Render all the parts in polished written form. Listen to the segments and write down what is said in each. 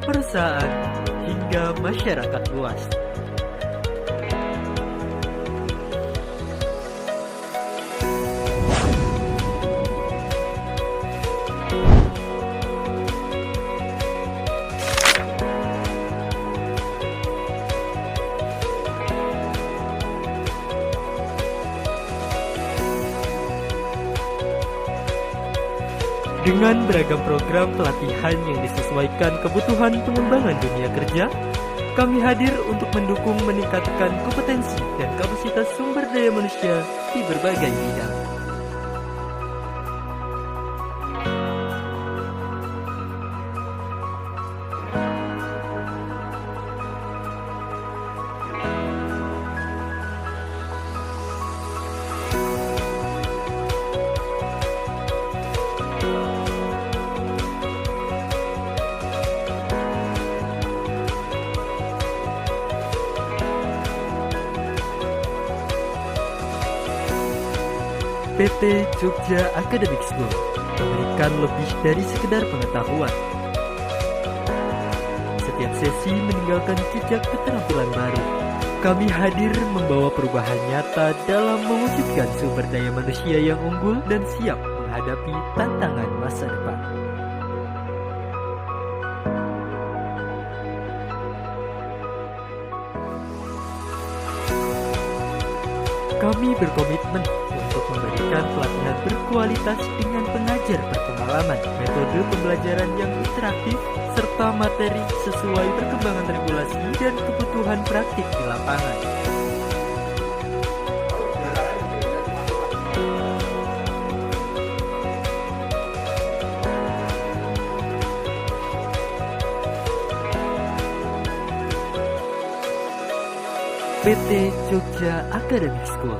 perusahaan, hingga masyarakat luas. Dengan beragam program pelatihan yang disesuaikan kebutuhan pengembangan dunia kerja, kami hadir untuk mendukung meningkatkan kompetensi dan kapasitas sumber daya manusia di berbagai bidang. PT Jogja Academic School memberikan lebih dari sekedar pengetahuan. Setiap sesi meninggalkan jejak keterampilan baru. Kami hadir membawa perubahan nyata dalam mewujudkan sumber daya manusia yang unggul dan siap menghadapi tantangan masa depan. Kami berkomitmen untuk memberikan pelatihan berkualitas dengan pengajar berpengalaman, metode pembelajaran yang interaktif, serta materi sesuai perkembangan regulasi dan kebutuhan praktik di lapangan. PT Jogja Academic School,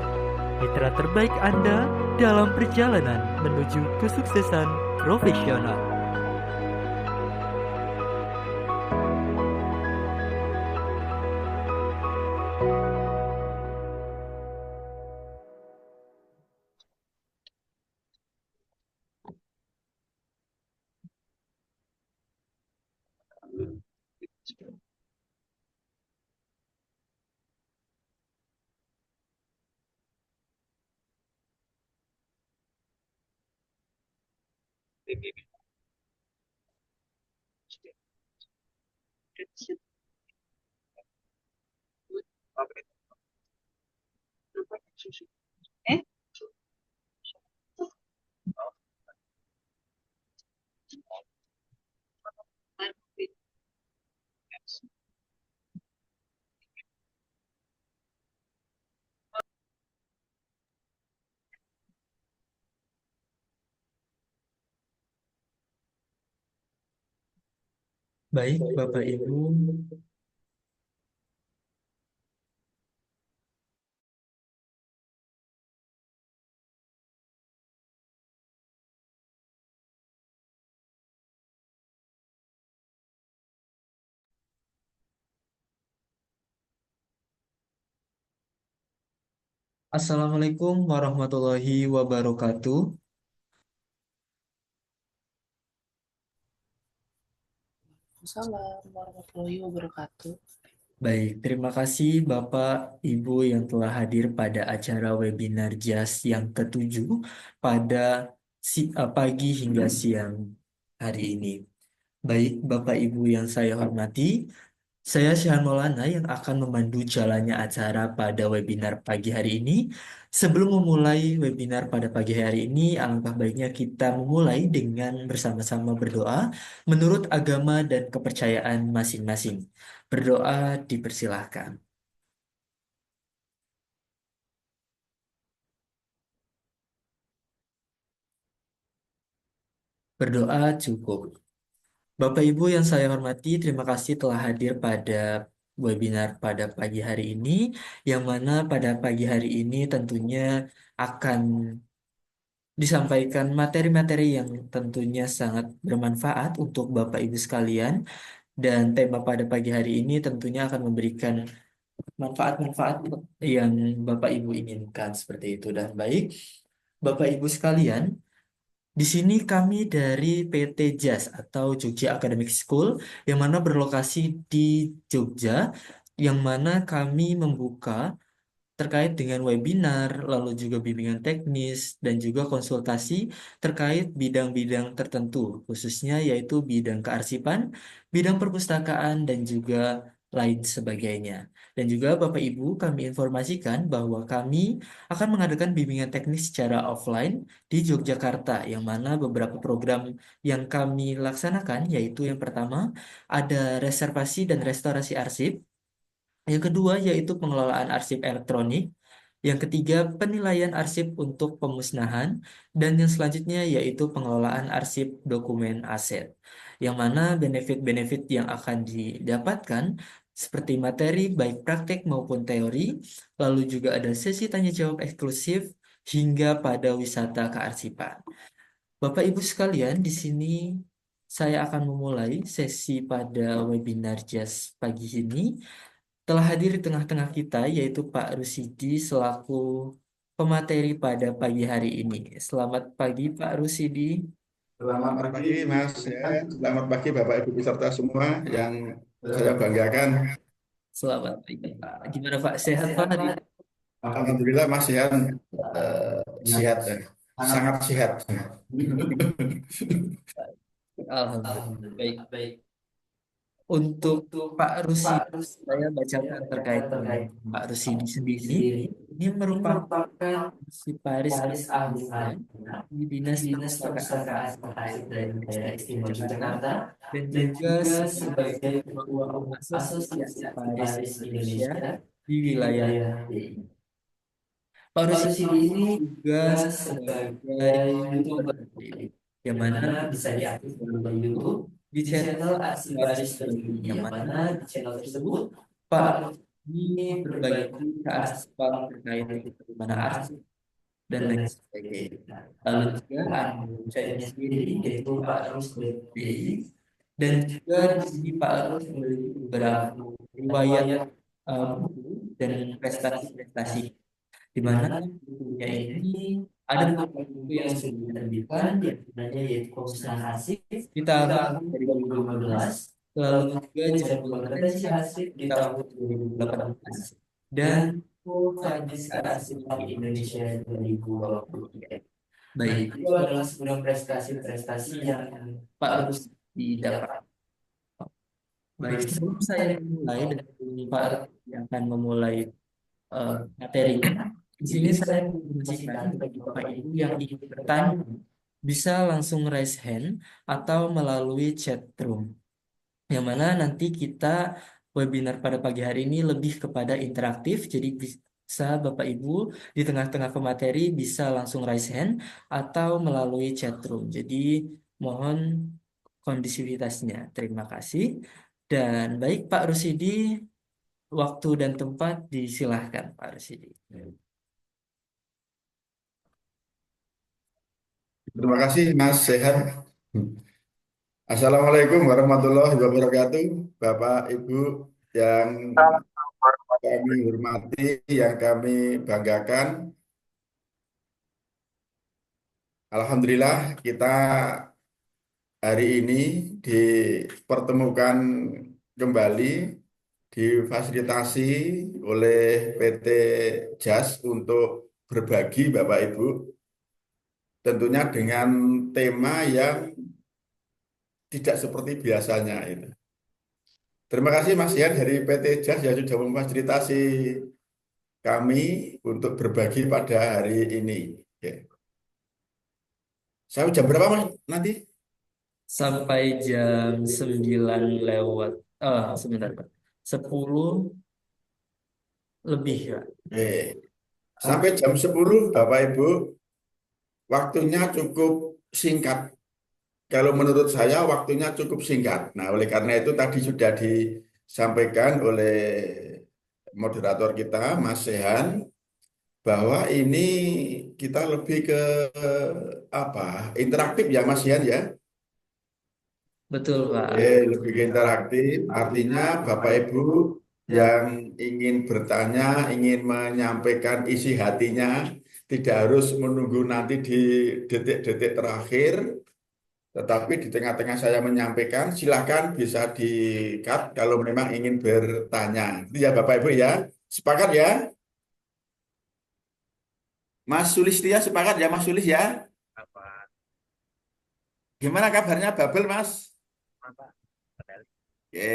mitra terbaik Anda dalam perjalanan menuju kesuksesan profesional. Baik, Bapak Ibu. Assalamualaikum warahmatullahi wabarakatuh. Waalaikumsalam warahmatullahi wabarakatuh. Baik, terima kasih Bapak Ibu yang telah hadir pada acara webinar JAS yang ketujuh pada pagi hingga siang hari ini. Baik, Bapak Ibu yang saya hormati, saya Syahan Maulana yang akan memandu jalannya acara pada webinar pagi hari ini. Sebelum memulai webinar pada pagi hari ini, alangkah baiknya kita memulai dengan bersama-sama berdoa menurut agama dan kepercayaan masing-masing. Berdoa dipersilahkan. Berdoa cukup. Bapak Ibu yang saya hormati, terima kasih telah hadir pada webinar pada pagi hari ini, yang mana pada pagi hari ini tentunya akan disampaikan materi-materi yang tentunya sangat bermanfaat untuk Bapak Ibu sekalian, dan tema pada pagi hari ini tentunya akan memberikan manfaat-manfaat yang Bapak Ibu inginkan seperti itu. Dan baik, Bapak Ibu sekalian, Di sini kami dari PT JAS atau Jogja Academic School yang mana berlokasi di Jogja, yang mana kami membuka terkait dengan webinar, lalu juga bimbingan teknis, dan juga konsultasi terkait bidang-bidang tertentu, khususnya yaitu bidang kearsipan, bidang perpustakaan, dan juga lain sebagainya. Dan juga Bapak Ibu, kami informasikan bahwa kami akan mengadakan bimbingan teknis secara offline di Yogyakarta, yang mana beberapa program yang kami laksanakan, yaitu yang pertama ada reservasi dan restorasi arsip, yang kedua yaitu pengelolaan arsip elektronik. Yang ketiga, penilaian arsip untuk pemusnahan. Dan yang selanjutnya yaitu pengelolaan arsip dokumen aset. Yang mana benefit-benefit yang akan didapatkan seperti materi baik praktek maupun teori. Lalu juga ada sesi tanya jawab eksklusif hingga pada wisata kearsipan. Bapak Ibu sekalian, di sini saya akan memulai sesi pada webinar JAS pagi ini. Telah hadir di tengah-tengah kita yaitu Pak Rusidi selaku pemateri pada pagi hari ini. Selamat pagi Pak Rusidi. Selamat pagi Mas, ya. Selamat pagi Bapak Ibu peserta semua yang saya banggakan. Selamat pagi Pak. Gimana Pak? Sehat Pak hari ini? Alhamdulillah Mas Yan sehat, ya. Sangat sehat. Alhamdulillah. Baik. Untuk Pak Rusidi, saya bacakan terkait dengan Pak Rusidi sendiri. Ini merupakan si Paris Ahmad di Dinas Perpustakaan dan Daerah Istimewa Yogyakarta dan juga sebagai Ketua Umum Asosiasi Paris Indonesia di wilayah DI. Pak Rusidi ini juga sebagai YouTuber DI, yang mana bisa diakses di YouTube di channel Arsip Paris DI, yang mana di channel tersebut Pak ini berbagi kearsipan terkait dengan mana arsip dan lain sebagainya. Lalu juga ada websitenya sendiri yaitu Pak Rus.bi, dan juga di sini Pak Rus memiliki beberapa riwayat buku dan prestasi-prestasi, di mana bukunya ini ada beberapa buku yang sudah diterbitkan, di antaranya yaitu Pemusnahan Arsip di tahun 2015, lalu juga Jadwal Referensi Arsip di tahun 2018, dan Kadis Arsip di Indonesia 2023. Baik, itu adalah sebuah prestasi-prestasi yang Pak Rus didapat. Baik, sebelum saya memulai dan Pak Rus yang akan memulai materinya, di sini saya menginformasikan bagi Bapak Ibu yang ingin bertanya bisa langsung raise hand atau melalui chat room. Yang mana nanti kita webinar pada pagi hari ini lebih kepada interaktif, jadi bisa Bapak Ibu di tengah-tengah pemateri bisa langsung raise hand atau melalui chat room. Jadi mohon kondisivitasnya. Terima kasih. Dan baik Pak Rusidi, waktu dan tempat disilahkan Pak Rusidi. Terima kasih Mas, sehat. Assalamualaikum warahmatullahi wabarakatuh, Bapak Ibu yang kami hormati, yang kami banggakan. Alhamdulillah kita hari ini dipertemukan kembali, difasilitasi oleh PT JAS untuk berbagi Bapak Ibu, tentunya dengan tema yang tidak seperti biasanya itu. Terima kasih Mas Yan dari PT JAS yang sudah memfasilitasi kami untuk berbagi pada hari ini. Ya. Saya jam berapa Mas nanti? Sampai jam 9 lewat, sebentar Pak. 10 lebih ya. Sampai jam 10 Bapak Ibu, waktunya cukup singkat. Kalau menurut saya waktunya cukup singkat. Nah, oleh karena itu tadi sudah disampaikan oleh moderator kita, Mas Sehan, bahwa ini kita lebih ke apa? Interaktif ya, Mas Sehan ya. Betul Pak. Lebih ke interaktif. Artinya Bapak Ibu yang ingin bertanya, ingin menyampaikan isi hatinya tidak harus menunggu nanti di detik-detik terakhir, tetapi di tengah-tengah saya menyampaikan, silakan bisa di-cut kalau memang ingin bertanya. Itu ya Bapak Ibu ya. Sepakat ya? Mas Sulistia sepakat ya Mas Sulis ya? Gimana kabarnya Babel Mas? Oke,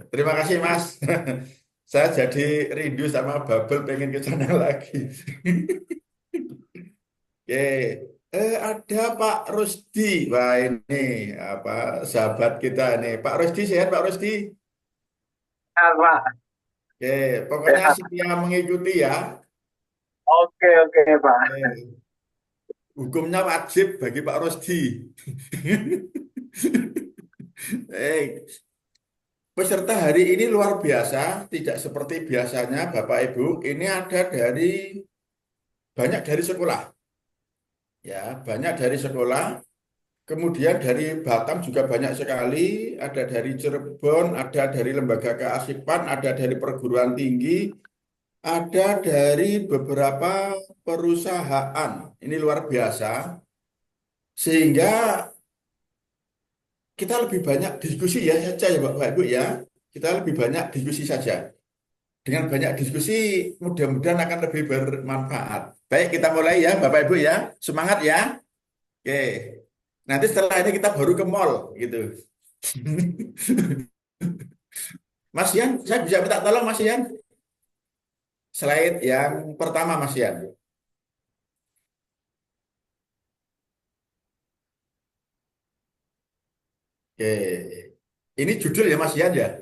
terima kasih Mas. Saya jadi rindu sama Babel, pengen ke sana lagi. Oke, ada Pak Rusdi. Wah ini apa sahabat kita nih. Pak Rusdi sehat Pak Rusdi? Sehat, Pak. Oke, pokoknya Sehat. setia mengikuti ya. Oke, oke, Pak. Oke, hukumnya wajib bagi Pak Rusdi. Eh, peserta hari ini luar biasa, tidak seperti biasanya Bapak Ibu. Ini ada banyak dari sekolah, ya banyak dari sekolah. Kemudian dari Batam juga banyak sekali, ada dari Cirebon, ada dari lembaga kearsipan, ada dari perguruan tinggi, ada dari beberapa perusahaan. Ini luar biasa, sehingga kita lebih banyak diskusi ya saja ya Bapak Ibu ya. Kita lebih banyak diskusi saja. Dengan banyak diskusi, mudah-mudahan akan lebih bermanfaat. Baik, kita mulai ya Bapak Ibu ya. Semangat ya. Oke. Nanti setelah ini kita baru ke mall gitu. Mas Yan, saya bisa minta tolong Mas Yan. Slide yang pertama Mas Yan. Oke. Ini judul ya Mas Yan ya.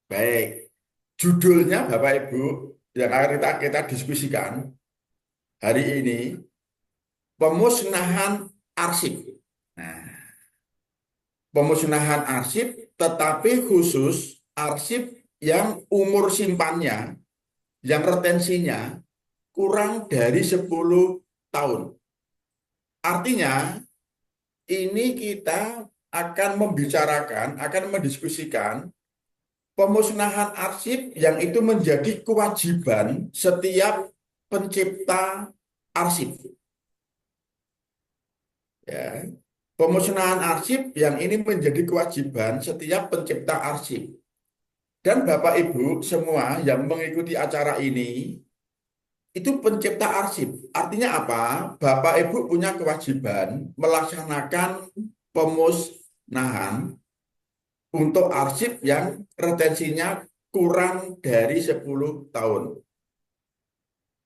Baik. Judulnya Bapak Ibu yang akan kita diskusikan hari ini, pemusnahan arsip. Nah, pemusnahan arsip tetapi khusus arsip yang umur simpannya, yang retensinya kurang dari 10 tahun. Artinya, ini kita akan membicarakan, akan mendiskusikan pemusnahan arsip yang itu menjadi kewajiban setiap pencipta arsip. Ya. Pemusnahan arsip yang ini menjadi kewajiban setiap pencipta arsip. Dan Bapak Ibu semua yang mengikuti acara ini itu pencipta arsip. Artinya apa? Bapak Ibu punya kewajiban melaksanakan pemusnahan untuk arsip yang retensinya kurang dari 10 tahun.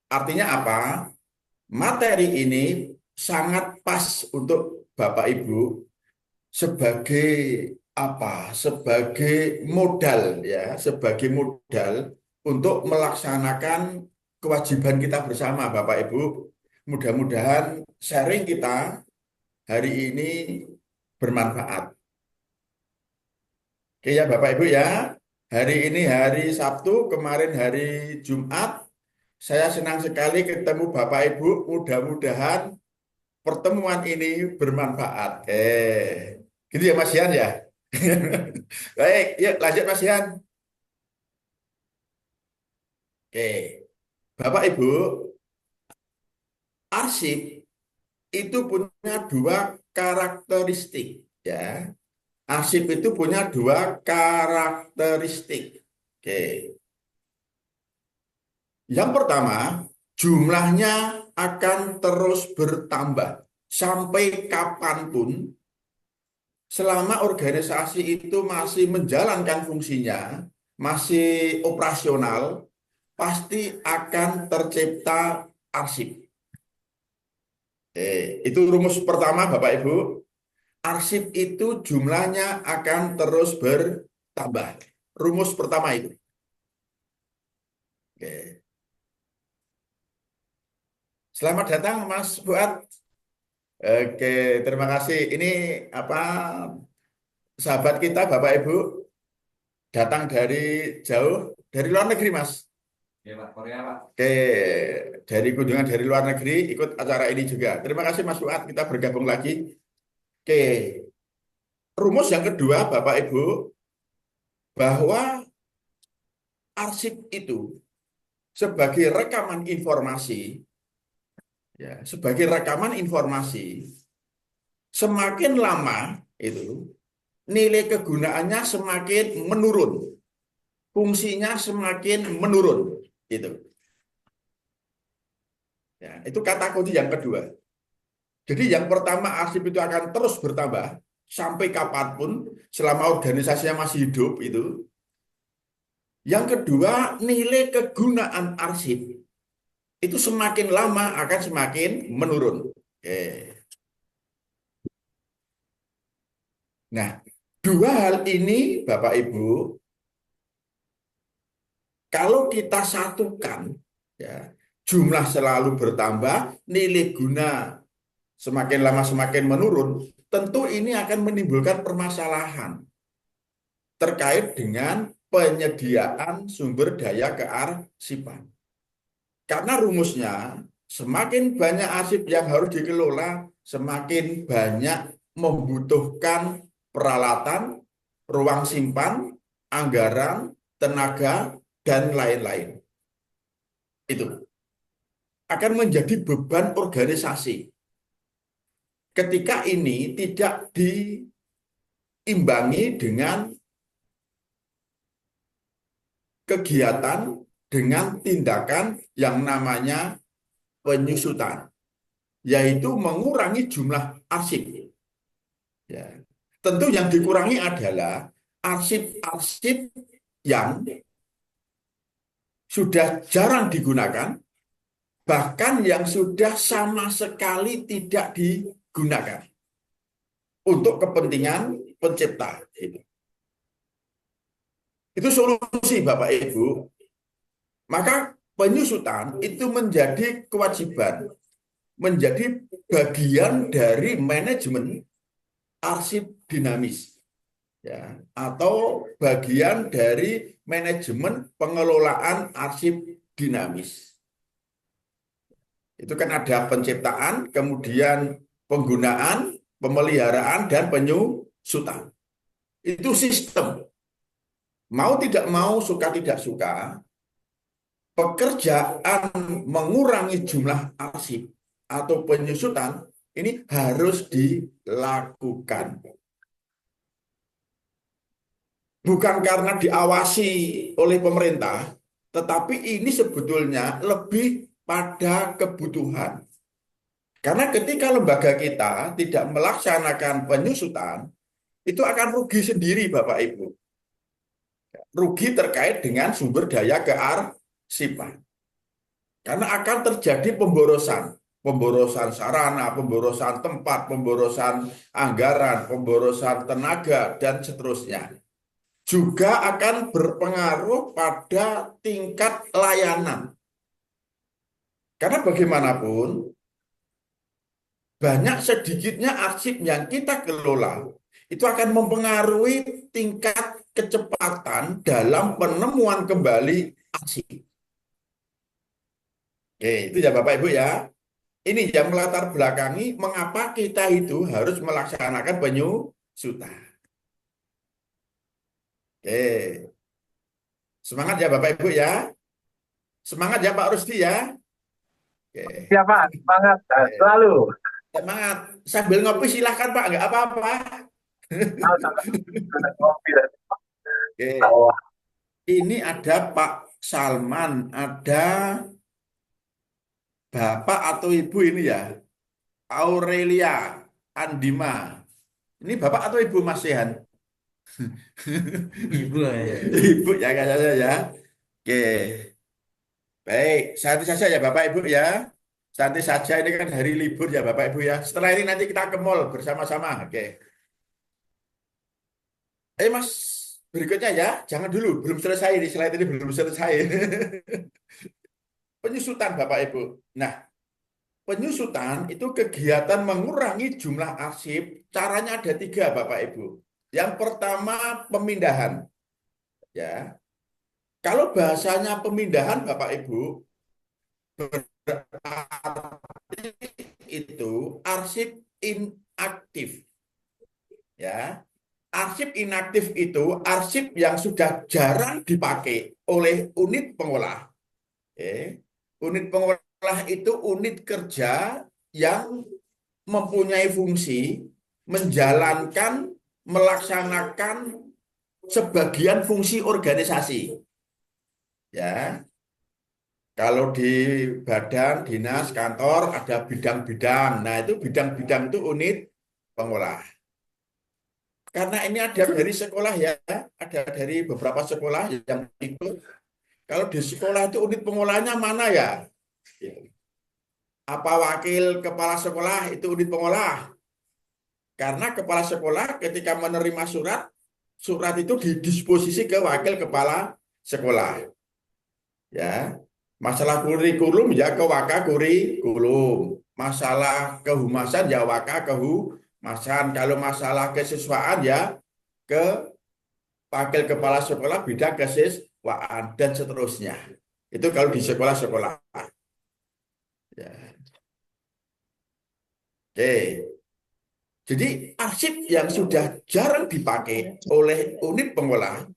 Artinya apa? Materi ini sangat pas untuk Bapak Ibu sebagai apa? Sebagai modal ya, sebagai modal untuk melaksanakan kewajiban kita bersama Bapak Ibu. Mudah-mudahan sharing kita hari ini bermanfaat. Oke ya Bapak Ibu ya. Hari ini hari Sabtu, kemarin hari Jumat. Saya senang sekali ketemu Bapak Ibu. Mudah-mudahan pertemuan ini bermanfaat. Gitu ya Mas Yan ya. Baik, yuk lanjut Mas Yan. Oke, Bapak Ibu, arsip itu punya dua karakteristik ya. Arsip itu punya dua karakteristik. Oke. Yang pertama, jumlahnya akan terus bertambah sampai kapanpun selama organisasi itu masih menjalankan fungsinya, masih operasional, pasti akan tercipta arsip. Itu rumus pertama Bapak Ibu. Arsip itu jumlahnya akan terus bertambah. Rumus pertama itu. Oke. Selamat datang Mas Fuad. Oke, terima kasih. Ini apa sahabat kita Bapak Ibu datang dari jauh, dari luar negeri Mas. Ya Pak, Korea Pak. Oke, dari kunjungan dari luar negeri ikut acara ini juga. Terima kasih Mas Fuad, kita bergabung lagi. Oke, rumus yang kedua Bapak Ibu, bahwa arsip itu sebagai rekaman informasi ya, sebagai rekaman informasi. Semakin lama itu nilai kegunaannya semakin menurun, fungsinya semakin menurun, gitu. Ya, itu kata kunci yang kedua. Jadi yang pertama, arsip itu akan terus bertambah sampai kapanpun selama organisasinya masih hidup itu. Yang kedua, nilai kegunaan arsip itu semakin lama akan semakin menurun. Oke. Nah, dua hal ini Bapak Ibu, kalau kita satukan, ya, jumlah selalu bertambah, nilai guna semakin lama semakin menurun, tentu ini akan menimbulkan permasalahan terkait dengan penyediaan sumber daya kearsipan. Karena rumusnya, semakin banyak arsip yang harus dikelola, semakin banyak membutuhkan peralatan, ruang simpan, anggaran, tenaga, dan lain-lain. Itu akan menjadi beban organisasi. Ketika ini tidak diimbangi dengan kegiatan, dengan tindakan yang namanya penyusutan, yaitu mengurangi jumlah arsip. Ya. Tentu yang dikurangi adalah arsip-arsip yang sudah jarang digunakan, bahkan yang sudah sama sekali tidak digunakan untuk kepentingan pencipta. Itu solusi Bapak Ibu. Maka penyusutan itu menjadi kewajiban, menjadi bagian dari manajemen arsip dinamis, ya, atau bagian dari manajemen pengelolaan arsip dinamis. Itu kan ada penciptaan, kemudian penggunaan, pemeliharaan, dan penyusutan. Itu sistem. Mau tidak mau, suka tidak suka, pekerjaan mengurangi jumlah arsip atau penyusutan ini harus dilakukan. Bukan karena diawasi oleh pemerintah, tetapi ini sebetulnya lebih pada kebutuhan. Karena ketika lembaga kita tidak melaksanakan penyusutan, itu akan rugi sendiri Bapak Ibu. Rugi terkait dengan sumber daya kearsipan. Karena akan terjadi pemborosan. Pemborosan sarana, pemborosan tempat, pemborosan anggaran, pemborosan tenaga, dan seterusnya. Juga akan berpengaruh pada tingkat layanan. Karena bagaimanapun, banyak sedikitnya arsip yang kita kelola, itu akan mempengaruhi tingkat kecepatan dalam penemuan kembali arsip. Oke, itu ya Bapak Ibu ya. Ini yang melatar belakangi mengapa kita itu harus melaksanakan penyusutan. Oke. Semangat ya Bapak Ibu ya. Semangat ya Pak Rusdi ya. Oke. Ya Pak, semangat selalu. Semangat. Sambil ngopi silahkan Pak, nggak apa-apa. Oke. Oh, Ini ada Pak Salman, ada Bapak atau Ibu ini ya. Aurelia Andima. Ini Bapak atau Ibu Mas Sehan? Ibu ya. Ibu ya kayaknya ya. Oke. Baik, santai saja ya Bapak Ibu ya. Santai saja, ini kan hari libur ya Bapak Ibu ya. Setelah ini nanti kita ke mall bersama-sama. Oke. Mas, berikutnya ya. Jangan dulu, belum selesai ini. Slide ini belum selesai. Penyusutan Bapak Ibu. Nah, penyusutan itu kegiatan mengurangi jumlah arsip. Caranya ada 3 Bapak Ibu. Yang pertama pemindahan. Ya. Kalau bahasanya pemindahan Bapak Ibu, itu arsip inaktif. Ya. Arsip inaktif itu arsip yang sudah jarang dipakai oleh unit pengolah. Unit pengolah itu unit kerja yang mempunyai fungsi menjalankan, melaksanakan sebagian fungsi organisasi. Ya, kalau di badan, dinas, kantor ada bidang-bidang. Nah, itu bidang-bidang itu unit pengolah. Karena ini ada dari sekolah ya, ada dari beberapa sekolah yang ikut. Kalau di sekolah itu unit pengolahnya mana ya? Apa wakil kepala sekolah itu unit pengolah? Karena kepala sekolah ketika menerima surat, surat itu didisposisi ke wakil kepala sekolah. Ya, masalah kurikulum ya ke waka kurikulum. Masalah kehumasan ya waka kehumasan. Kalau masalah kesiswaan ya ke wakil kepala sekolah bidang kesiswaan dan seterusnya. Itu kalau di sekolah-sekolah. Ya. Oke. Jadi arsip yang sudah jarang dipakai oleh unit pengolah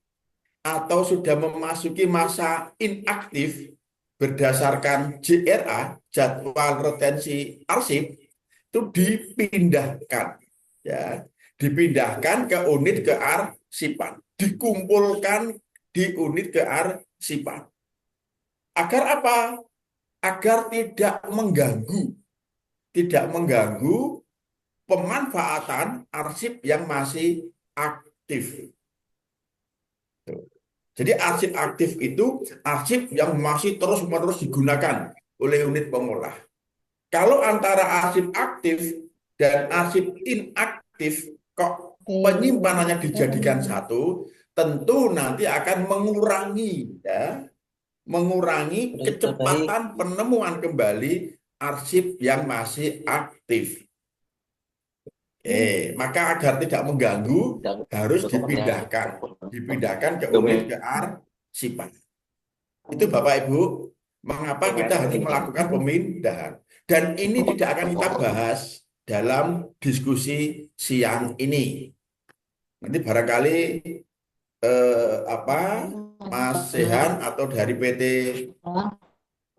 atau sudah memasuki masa inaktif berdasarkan JRA, jadwal retensi arsip, itu dipindahkan, ya, dipindahkan ke unit kearsipan, dikumpulkan di unit kearsipan. Agar apa? Agar tidak mengganggu pemanfaatan arsip yang masih aktif. Jadi arsip aktif itu arsip yang masih terus-menerus digunakan oleh unit pengolah. Kalau antara arsip aktif dan arsip inaktif kok penyimpanannya dijadikan satu, tentu nanti akan mengurangi kecepatan penemuan kembali arsip yang masih aktif. Maka agar tidak mengganggu harus dipindahkan ke unit kearsipan. Itu Bapak Ibu, mengapa kita harus melakukan pemindahan. Dan ini tidak akan kita bahas dalam diskusi siang ini. Nanti barangkali Mas Sehan atau dari PT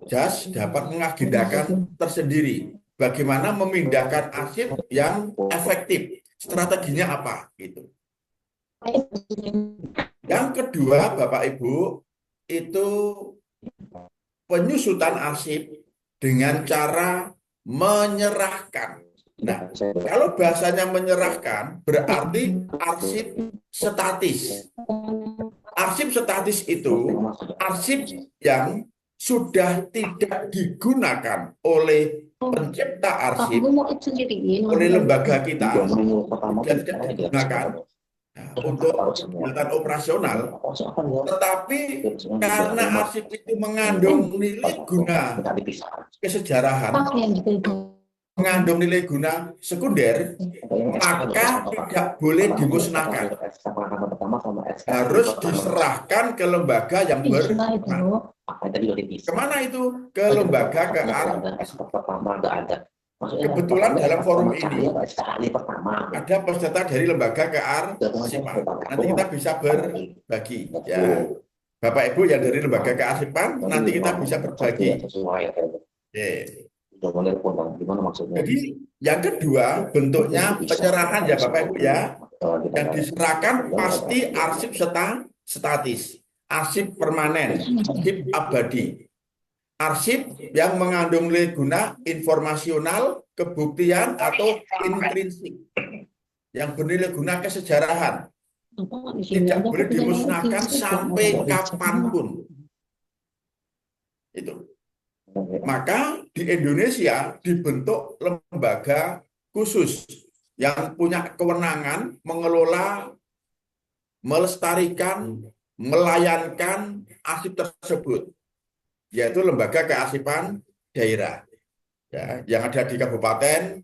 JAS dapat mengagendakan tersendiri. Bagaimana memindahkan arsip yang efektif, strateginya apa gitu. Yang kedua, Bapak Ibu, itu penyusutan arsip dengan cara menyerahkan. Nah, kalau bahasanya menyerahkan berarti arsip statis. Arsip statis itu arsip yang sudah tidak digunakan oleh pencipta arsip, oleh lembaga kita, dan tidak digunakan untuk kegiatan operasional, tetapi karena arsip itu mengandung nilai guna kesejarahan, mengandung nilai guna sekunder, maka tidak boleh dimusnahkan. Harus diserahkan ke lembaga yang berwenang. Kemana itu? Ke lembaga kearsipan. Kebetulan dalam forum ini ada peserta dari lembaga kearsipan. Nanti kita bisa berbagi, ya. Bapak Ibu yang dari lembaga kearsipan, nanti kita bisa berbagi. Jadi yang kedua bentuknya penyerahan ya Bapak Ibu ya. Yang diserahkan pasti arsip statis, arsip permanen, arsip abadi. Arsip yang mengandung nilai guna informasional, kebuktian atau intrinsik. Yang bernilai guna kesejarahan. Tidak boleh dimusnahkan sampai kapanpun. Itu. Maka di Indonesia dibentuk lembaga khusus yang punya kewenangan mengelola, melestarikan, melayankan arsip tersebut, yaitu lembaga kearsipan daerah, ya, yang ada di kabupaten,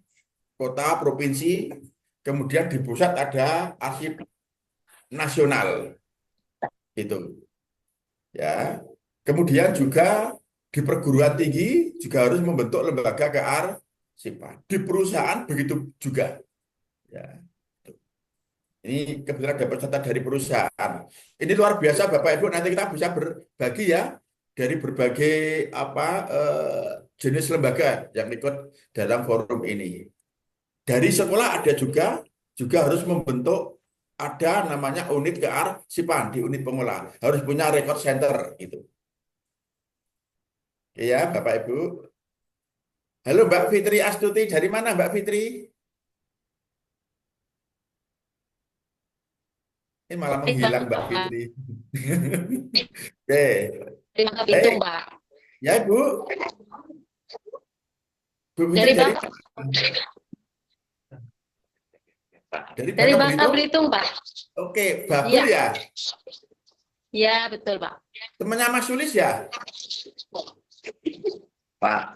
kota, provinsi, kemudian di pusat ada arsip nasional, itu, ya. Kemudian juga di perguruan tinggi juga harus membentuk lembaga kearsipan. Di perusahaan begitu juga. Ya. Ini kebetulan ada peserta dari perusahaan. Ini luar biasa Bapak Ibu, nanti kita bisa berbagi ya dari berbagai jenis lembaga yang ikut dalam forum ini. Dari sekolah ada juga harus membentuk ada namanya unit kearsipan di unit pengelola. Harus punya record center gitu. Ya, Bapak Ibu. Halo Mbak Fitri Astuti, dari mana Mbak Fitri? Ini malah menghilang Mbak Fitri. Oke, Dari Bangka baik. Belitung, Pak. Ya Bu, Bu Fitri Dari dari Bangka, dari dari Bangka Bangka Belitung. Belitung, Pak. Oke, Babul Iya. ya. Iya, betul, Pak. Temannya Mas Sulis ya. Pak,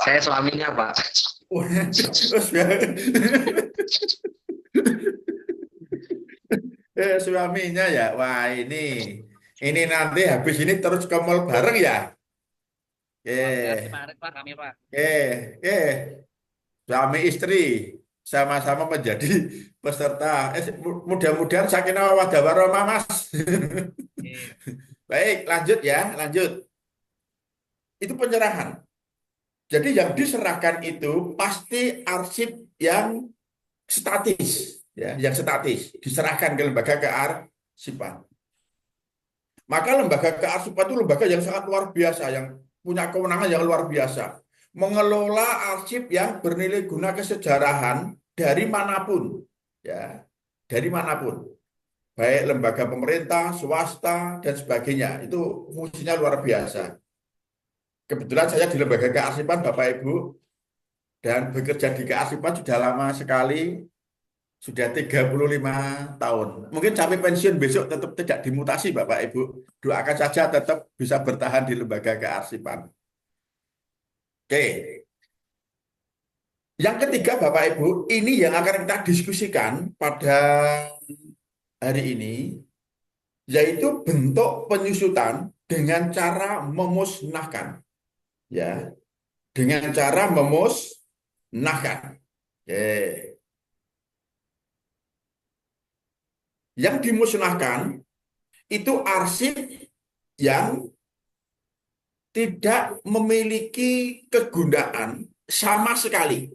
saya suaminya, Pak. Terus ya. Suaminya ya. Wah, ini nanti habis ini terus ke mall bareng ya. Oke. Pak, kami, Pak. Oke. Suami istri sama-sama menjadi peserta. Mudah-mudahan sakinah mawaddah warahmah, Mas. Baik, lanjut ya, lanjut. Itu penyerahan. Jadi yang diserahkan itu pasti arsip yang statis, ya, yang statis diserahkan ke lembaga kearsipan. Maka lembaga kearsipan itu lembaga yang sangat luar biasa, yang punya kewenangan yang luar biasa, mengelola arsip yang bernilai guna kesejarahan dari manapun, ya, dari manapun, baik lembaga pemerintah, swasta dan sebagainya. Itu fungsinya luar biasa. Kebetulan saya di lembaga kearsipan, Bapak Ibu, dan bekerja di kearsipan sudah lama sekali, sudah 35 tahun. Mungkin sampai pensiun besok tetap tidak dimutasi, Bapak Ibu. Doakan saja tetap bisa bertahan di lembaga kearsipan. Oke. Yang ketiga, Bapak Ibu, ini yang akan kita diskusikan pada hari ini, yaitu bentuk penyusutan dengan cara memusnahkan. Ya, dengan cara memusnahkan. Oke. Yang dimusnahkan itu arsip yang tidak memiliki kegunaan sama sekali,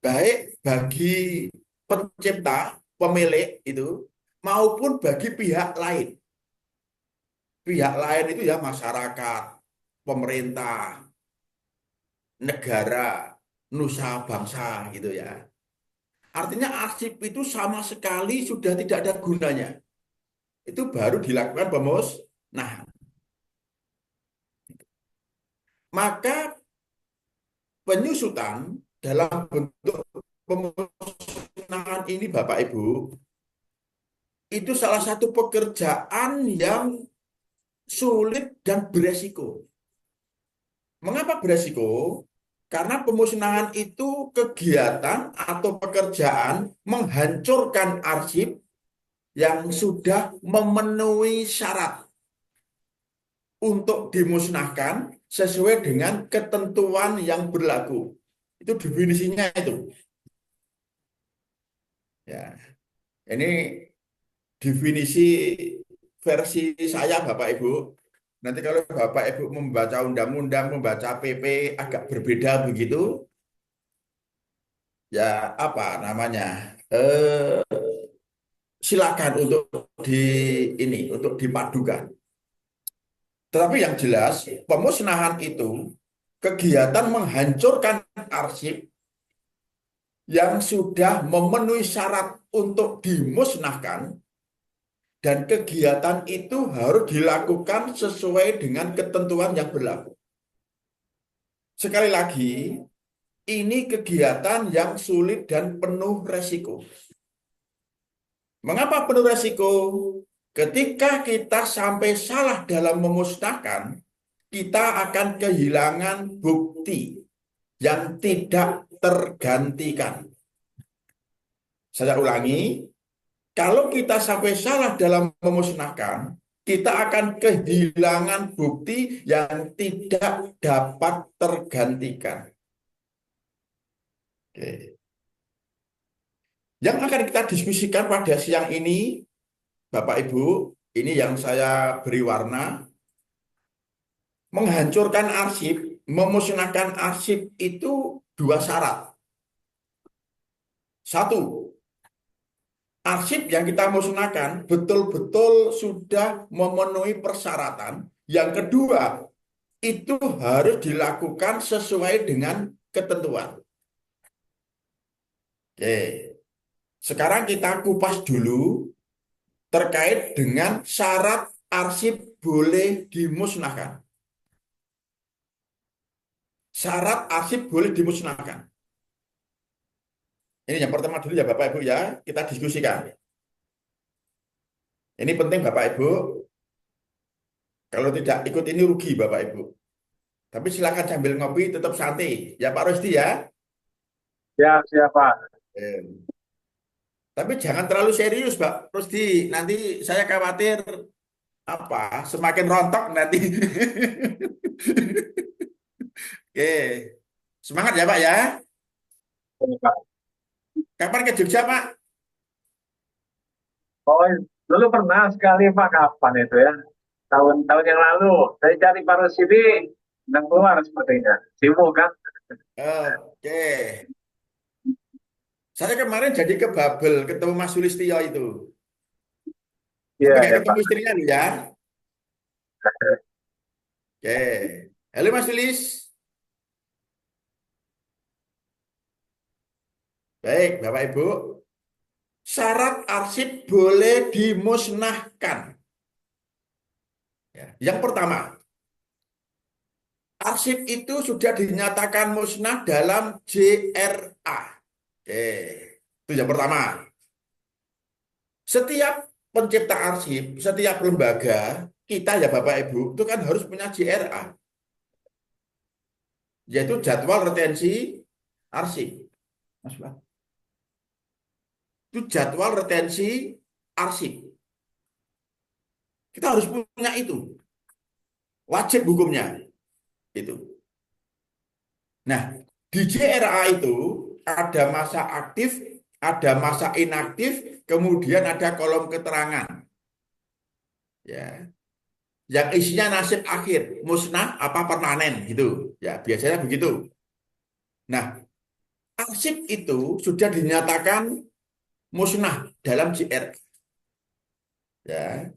baik bagi pencipta, pemilik itu, maupun bagi pihak lain. Pihak lain itu ya masyarakat, pemerintah, negara, nusa bangsa gitu ya. Artinya arsip itu sama sekali sudah tidak ada gunanya. Itu baru dilakukan pemusnahan. Maka penyusutan dalam bentuk pemusnahan ini Bapak Ibu, itu salah satu pekerjaan yang sulit dan beresiko. Mengapa beresiko? Karena pemusnahan itu kegiatan atau pekerjaan menghancurkan arsip yang sudah memenuhi syarat untuk dimusnahkan sesuai dengan ketentuan yang berlaku. Itu definisinya itu. Ya, ini definisi versi saya Bapak Ibu. Nanti kalau Bapak Ibu membaca undang-undang, membaca PP agak berbeda begitu, ya apa namanya? Silakan untuk untuk dipadukan. Tetapi yang jelas, pemusnahan itu kegiatan menghancurkan arsip yang sudah memenuhi syarat untuk dimusnahkan, dan kegiatan itu harus dilakukan sesuai dengan ketentuan yang berlaku. Sekali lagi, ini kegiatan yang sulit dan penuh resiko. Mengapa penuh resiko? Ketika kita sampai salah dalam memusnahkan, kita akan kehilangan bukti yang tidak tergantikan. Saya ulangi, kalau kita sampai salah dalam memusnahkan, kita akan kehilangan bukti yang tidak dapat tergantikan. Oke. Yang akan kita diskusikan pada siang ini, Bapak Ibu, ini yang saya beri warna. menghancurkan arsip, memusnahkan arsip itu dua syarat. Satu, arsip yang kita musnahkan betul-betul sudah memenuhi persyaratan. Yang kedua, itu harus dilakukan sesuai dengan ketentuan. Oke, sekarang kita kupas dulu terkait dengan syarat arsip boleh dimusnahkan. Syarat arsip boleh dimusnahkan. Ini yang pertama dulu ya Bapak Ibu ya, kita diskusikan. Ini penting Bapak Ibu. Kalau tidak ikut ini rugi Bapak Ibu. Tapi silakan sambil ngopi tetap santai. Ya Pak Rusdi ya. Siap, siap, Pak. Tapi jangan terlalu serius Pak Rusdi. Nanti saya khawatir semakin rontok nanti. Oke. Semangat ya Pak ya. Ini, Pak. Kapan ke Jogja Pak? Oh, dulu pernah sekali, Pak. Kapan itu ya? Tahun-tahun yang lalu. Saya cari Pak Rusidi, sedang keluar sepertinya. Sibuk kan? Oke. Saya kemarin jadi ke Babel ketemu Mas Sulistyo itu. Iya, Tapi nggak ya, Pak. ketemu istrinya nih ya. Oke. Halo Mas Sulis. Baik, Bapak Ibu. Syarat arsip boleh dimusnahkan. Ya. Yang pertama, arsip itu sudah dinyatakan musnah dalam JRA. Oke. Itu yang pertama. Setiap pencipta arsip, setiap lembaga, kita ya Bapak Ibu, itu kan harus punya JRA. Yaitu jadwal retensi arsip. Mas Pak. Itu jadwal retensi arsip. Kita harus punya itu. Wajib hukumnya. Itu. Nah, di JRA itu ada masa aktif, ada masa inaktif, kemudian ada kolom keterangan. Ya. Yang isinya nasib akhir, musnah apa permanen gitu. Ya, biasanya begitu. Nah, arsip itu sudah dinyatakan musnah dalam JR. Ya.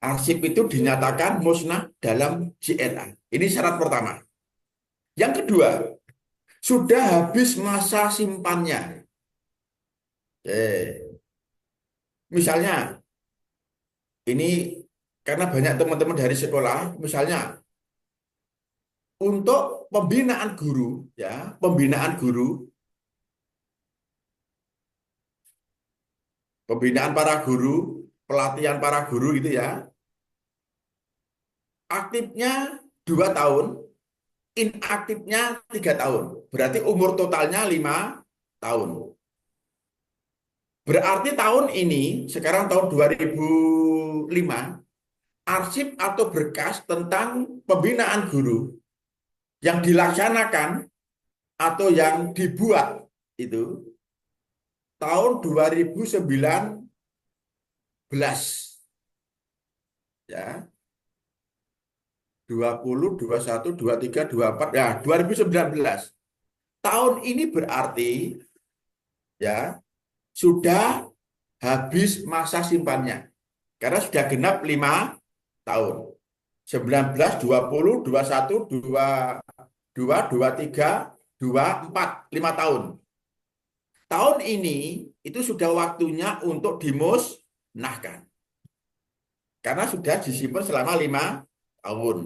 Arsip itu dinyatakan musnah dalam JRA. Ini syarat pertama. Yang kedua, sudah habis masa simpannya. Misalnya, ini karena banyak teman-teman dari sekolah, misalnya untuk pembinaan guru, ya, pembinaan para guru, pelatihan para guru gitu ya, aktifnya 2 tahun, inaktifnya 3 tahun. Berarti umur totalnya 5 tahun. Berarti tahun ini, sekarang tahun 2005, arsip atau berkas tentang pembinaan guru yang dilaksanakan atau yang dibuat itu tahun 2019 ya 20, 21, 23, 24 ya 2019 tahun ini berarti ya sudah habis masa simpannya karena sudah genap 5 tahun 19, 20, 21, 22, 23, 24 5 tahun. Tahun ini itu sudah waktunya untuk dimusnahkan. Karena sudah disimpan selama 5 tahun.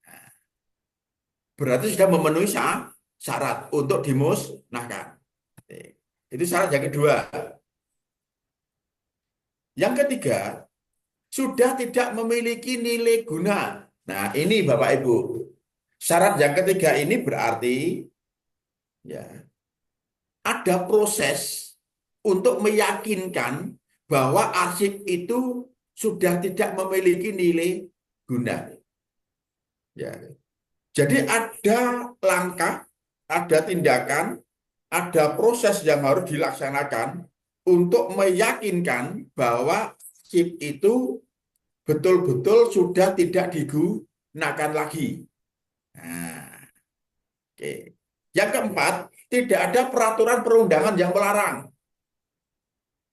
Nah, berarti sudah memenuhi syarat untuk dimusnahkan. Itu syarat yang kedua. Yang ketiga, sudah tidak memiliki nilai guna. Nah, ini Bapak Ibu. Syarat yang ketiga ini berarti ya ada proses untuk meyakinkan bahwa arsip itu sudah tidak memiliki nilai guna. Ya. Jadi ada langkah, ada tindakan, ada proses yang harus dilaksanakan untuk meyakinkan bahwa arsip itu betul-betul sudah tidak digunakan lagi. Nah, oke. Yang keempat, tidak ada peraturan perundangan yang melarang.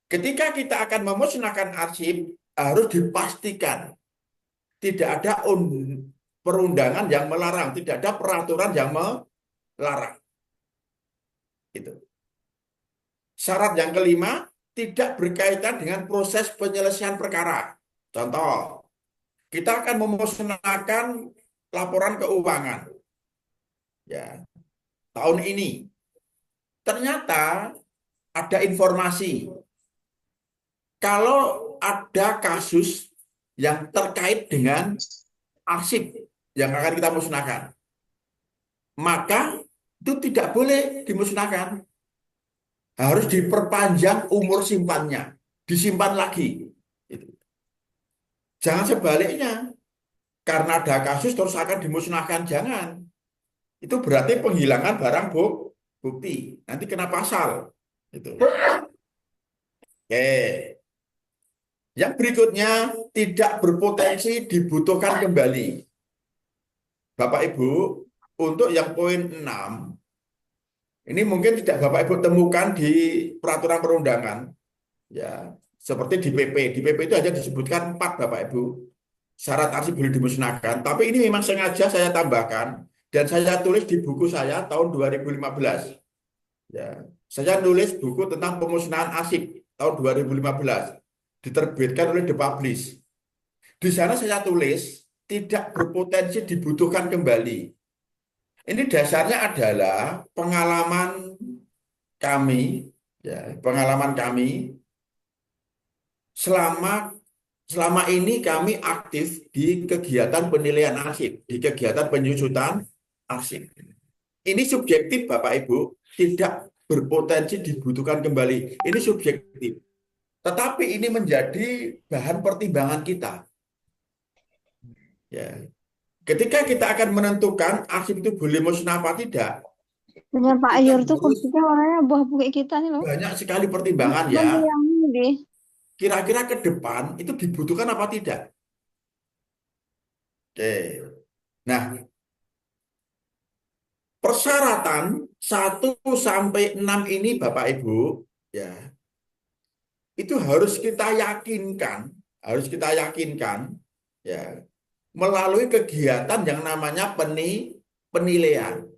Ketika kita akan memusnahkan arsip, harus dipastikan tidak ada perundangan yang melarang, tidak ada peraturan yang melarang. Itu. Syarat yang kelima, tidak berkaitan dengan proses penyelesaian perkara. Contoh, kita akan memusnahkan laporan keuangan. Ya, tahun ini. Ternyata ada informasi kalau ada kasus yang terkait dengan arsip yang akan kita musnahkan, maka itu tidak boleh dimusnahkan. Harus diperpanjang umur simpannya, disimpan lagi. Jangan sebaliknya, karena ada kasus terus akan dimusnahkan, jangan. Itu berarti penghilangan barang bukti. Nanti kena pasal. Itu. Oke. Yang berikutnya, tidak berpotensi dibutuhkan kembali. Bapak Ibu, untuk yang poin 6, ini mungkin tidak Bapak Ibu temukan di peraturan perundangan. Ya, seperti di PP. Di PP itu hanya disebutkan 4 Bapak Ibu. Syarat arsip boleh dimusnahkan. Tapi ini memang sengaja saya tambahkan. Dan saya tulis di buku saya tahun 2015. Ya, saya nulis buku tentang pemusnahan arsip tahun 2015. Diterbitkan oleh The Publish. Di sana saya tulis tidak berpotensi dibutuhkan kembali. Ini dasarnya adalah pengalaman kami, ya, pengalaman kami selama ini kami aktif di kegiatan penilaian arsip, di kegiatan penyusutan arsip. Ini subjektif Bapak Ibu, tidak berpotensi dibutuhkan kembali. Ini subjektif. Tetapi ini menjadi bahan pertimbangan kita. Ya. Ketika kita akan menentukan arsip itu boleh musnah apa tidak, Bener Pak kita Ayur tuh harus kursinya warnanya buah kayak kita nih loh. banyak sekali pertimbangan Cuman ya. yang ini deh. Kira-kira ke depan itu dibutuhkan apa tidak? Oke. Nah, persyaratan 1 sampai 6 ini Bapak Ibu, ya, itu harus kita yakinkan, ya, melalui kegiatan yang namanya penilaian.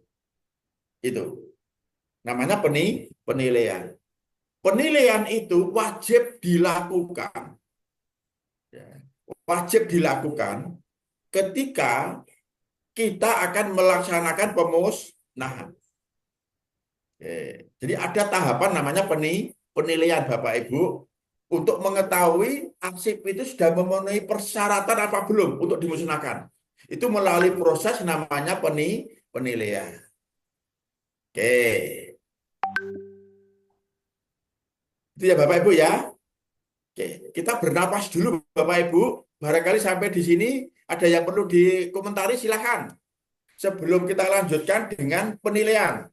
Itu namanya penilaian. Penilaian itu wajib dilakukan. Ya, wajib dilakukan ketika kita akan melaksanakan pemusnahan. Jadi ada tahapan namanya penilaian Bapak Ibu untuk mengetahui arsip itu sudah memenuhi persyaratan apa belum untuk dimusnahkan. Itu melalui proses namanya penilaian. Oke. Itu ya Bapak Ibu ya. Oke, kita bernapas dulu Bapak Ibu. Barangkali sampai di sini ada yang perlu dikomentari, silakan. Sebelum kita lanjutkan dengan penilaian.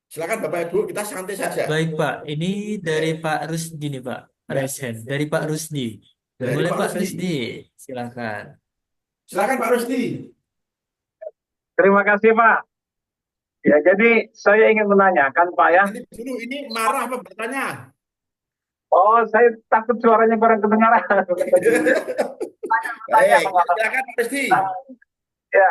Silakan Bapak Ibu, kita santai saja. Baik Pak, ini dari Pak Rusdi nih Pak. Resen, dari Pak Rusdi. Dari Boleh Pak Pak Rusdi. Rusdi, silakan. Silakan Pak Rusdi. Terima kasih Pak. Ya, jadi saya ingin menanyakan Pak ya. Nanti dulu ini marah apa bertanya? Oh, saya takut suaranya kurang kedengaran. Baik, silakan Pak Rusdi. Ya,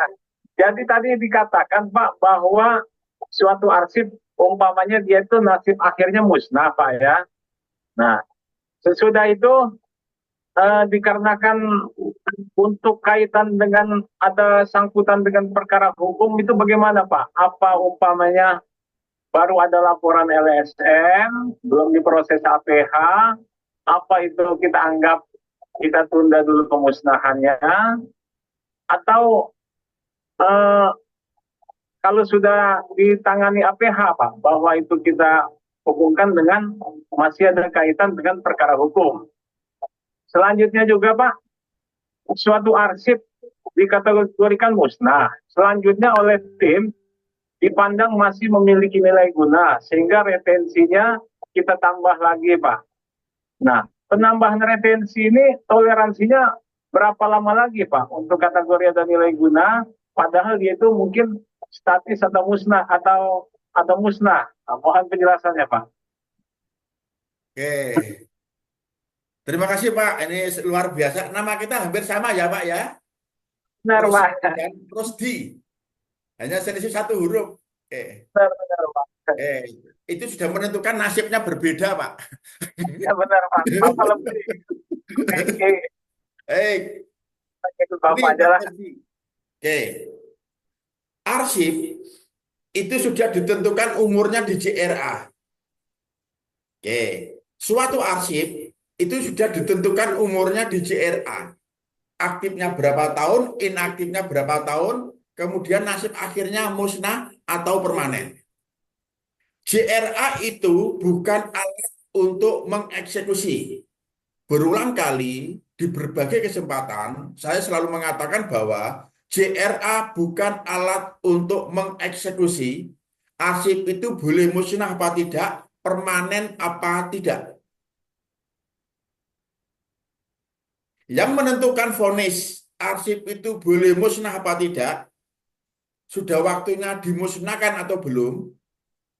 jadi tadi dikatakan Pak bahwa suatu arsip umpamanya dia itu nasib akhirnya musnah Pak ya. Nah, sesudah itu dikarenakan untuk kaitan dengan ada sangkutan dengan perkara hukum itu bagaimana Pak? Apa umpamanya baru ada laporan LSM, belum diproses APH, apa itu kita anggap kita tunda dulu pemusnahannya, atau kalau sudah ditangani APH Pak, bahwa itu kita hubungkan dengan masih ada kaitan dengan perkara hukum. Selanjutnya juga Pak, suatu arsip dikategorikan musnah. Selanjutnya oleh tim dipandang masih memiliki nilai guna, sehingga retensinya kita tambah lagi Pak. Nah, penambahan retensi ini toleransinya berapa lama lagi Pak untuk kategori atau nilai guna, padahal dia itu mungkin statis atau musnah atau musnah. Nah, mohon penjelasannya Pak. Oke. Terima kasih Pak. Ini luar biasa. Nama kita hampir sama ya Pak ya. Benar Terus Pak. dan Rusdi. Hanya selisih satu huruf. Oke. Benar Pak. Itu sudah menentukan nasibnya berbeda Pak. Ya benar Pak. Bapak lebih Baik. itu Bapak Ini aja lah. Rusdi. Oke. Arsip itu sudah ditentukan umurnya di JRA. Oke. Suatu arsip itu sudah ditentukan umurnya di JRA. Aktifnya berapa tahun, inaktifnya berapa tahun, kemudian nasib akhirnya musnah atau permanen. JRA itu bukan alat untuk mengeksekusi. Berulang kali di berbagai kesempatan, saya selalu mengatakan bahwa JRA bukan alat untuk mengeksekusi. Arsip itu boleh musnah apa tidak, permanen apa tidak. Yang menentukan vonis arsip itu boleh musnah apa tidak, sudah waktunya dimusnahkan atau belum,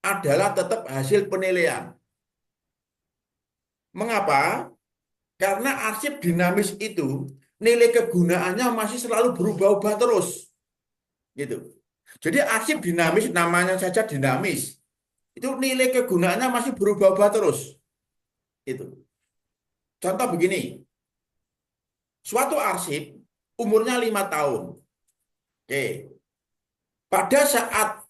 adalah tetap hasil penilaian. Mengapa? Karena arsip dinamis itu nilai kegunaannya masih selalu berubah-ubah terus. Gitu. Jadi arsip dinamis, namanya saja dinamis. Itu nilai kegunaannya masih berubah-ubah terus. Itu. Contoh begini. Suatu arsip umurnya 5 tahun. Oke. Pada saat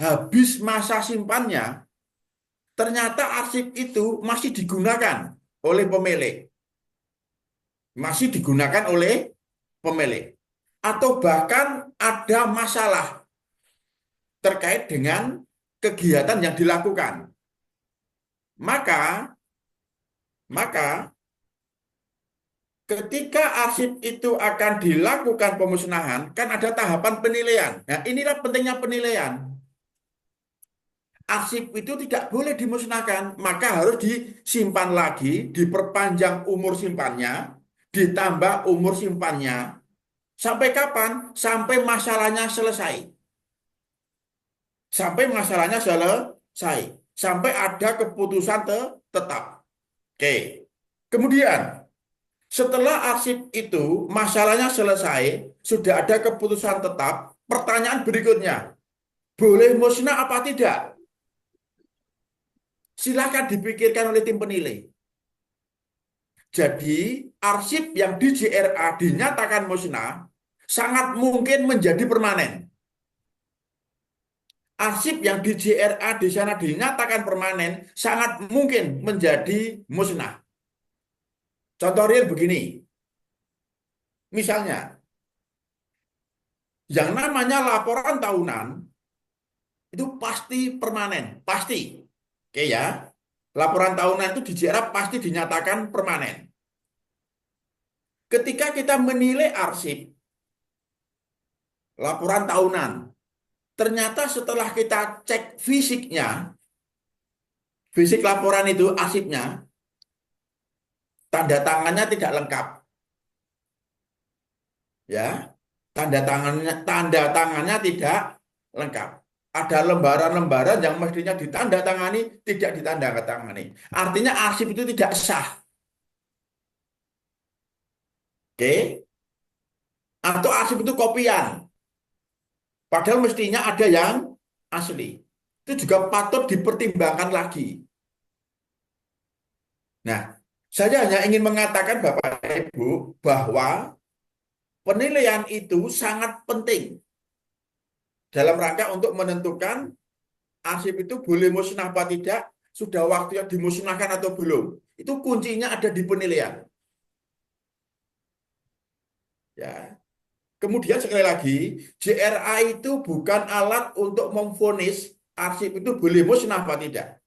habis masa simpannya, ternyata arsip itu masih digunakan oleh pemilik. Masih digunakan oleh pemilik. Atau bahkan ada masalah terkait dengan kegiatan yang dilakukan. Maka ketika arsip itu akan dilakukan pemusnahan, kan ada tahapan penilaian. Nah, inilah pentingnya penilaian. Arsip itu tidak boleh dimusnahkan, maka harus disimpan lagi, diperpanjang umur simpannya, ditambah umur simpannya. Sampai kapan? Sampai masalahnya selesai. Sampai masalahnya selesai. Sampai ada keputusan tetap. Oke. Kemudian setelah arsip itu masalahnya selesai, sudah ada keputusan tetap, pertanyaan berikutnya, boleh musnah apa tidak? Silakan dipikirkan oleh tim penilai. Jadi, arsip yang di JRA dinyatakan musnah, sangat mungkin menjadi permanen. Arsip yang di JRA di sana dinyatakan permanen, sangat mungkin menjadi musnah. Contoh real begini. Misalnya, yang namanya laporan tahunan itu pasti permanen, pasti. Oke ya, laporan tahunan itu di JRA pasti dinyatakan permanen. Ketika kita menilai arsip laporan tahunan, ternyata setelah kita cek fisiknya, fisik laporan itu arsipnya, tanda tangannya tidak lengkap. Ya, tanda tangannya tidak lengkap. Ada lembaran-lembaran yang mestinya ditandatangani, tidak ditandatangani. Artinya arsip itu tidak sah. Oke? Atau arsip itu kopian. Padahal mestinya ada yang asli. Itu juga patut dipertimbangkan lagi. Nah, saya hanya ingin mengatakan Bapak Ibu bahwa penilaian itu sangat penting dalam rangka untuk menentukan arsip itu boleh musnah apa tidak, sudah waktunya dimusnahkan atau belum. Itu kuncinya ada di penilaian. Ya. Kemudian sekali lagi, JRA itu bukan alat untuk memvonis arsip itu boleh musnah apa tidak.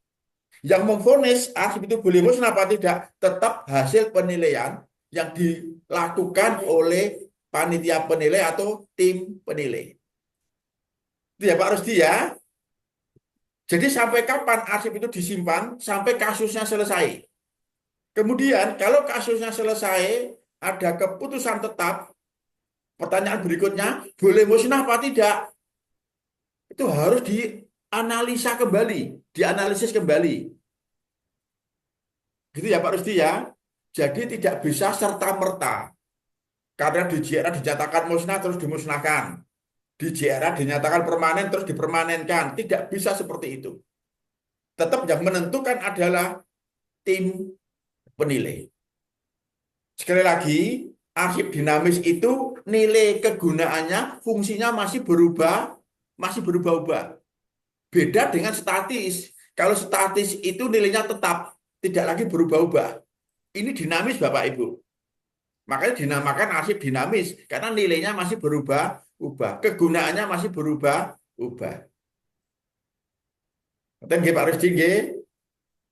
Yang memvonis arsip itu boleh musnah apa tidak, tetap hasil penilaian yang dilakukan oleh panitia penilai atau tim penilai. Itu ya Pak Rusdi ya. Jadi sampai kapan arsip itu disimpan? Sampai kasusnya selesai. Kemudian kalau kasusnya selesai, ada keputusan tetap, pertanyaan berikutnya, boleh musnah apa tidak? Itu harus dianalisa kembali, dianalisis kembali. Gitu ya Pak Rusdi ya. Jadi tidak bisa serta-merta. Karena di JRA dinyatakan musnah terus dimusnahkan. Di JRA dinyatakan permanen terus dipermanenkan. Tidak bisa seperti itu. Tetap yang menentukan adalah tim penilai. Sekali lagi, arsip dinamis itu nilai kegunaannya, fungsinya masih berubah-ubah. Beda dengan statis. Kalau statis itu nilainya tetap, tidak lagi berubah-ubah. Ini dinamis Bapak Ibu. Makanya dinamakan arsip dinamis karena nilainya masih berubah-ubah, kegunaannya masih berubah-ubah. Pak Rusdi,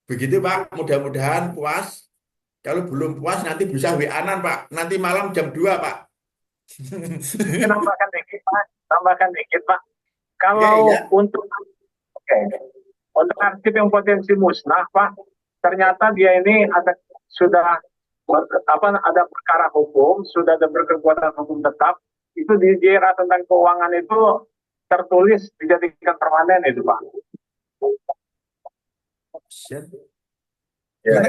begitu Pak. Mudah-mudahan puas. Kalau belum puas nanti bisa WA-an Pak. Nanti malam jam 2 Pak. Tambahkan dikit Pak. Tambahkan dikit Pak. Oke, Kalau ya. untuk arsip yang potensi musnah Pak, ternyata dia ini sudah ada perkara hukum, sudah ada berkekuatan hukum tetap, itu di JRA tentang keuangan itu tertulis dijadikan permanen itu Pak.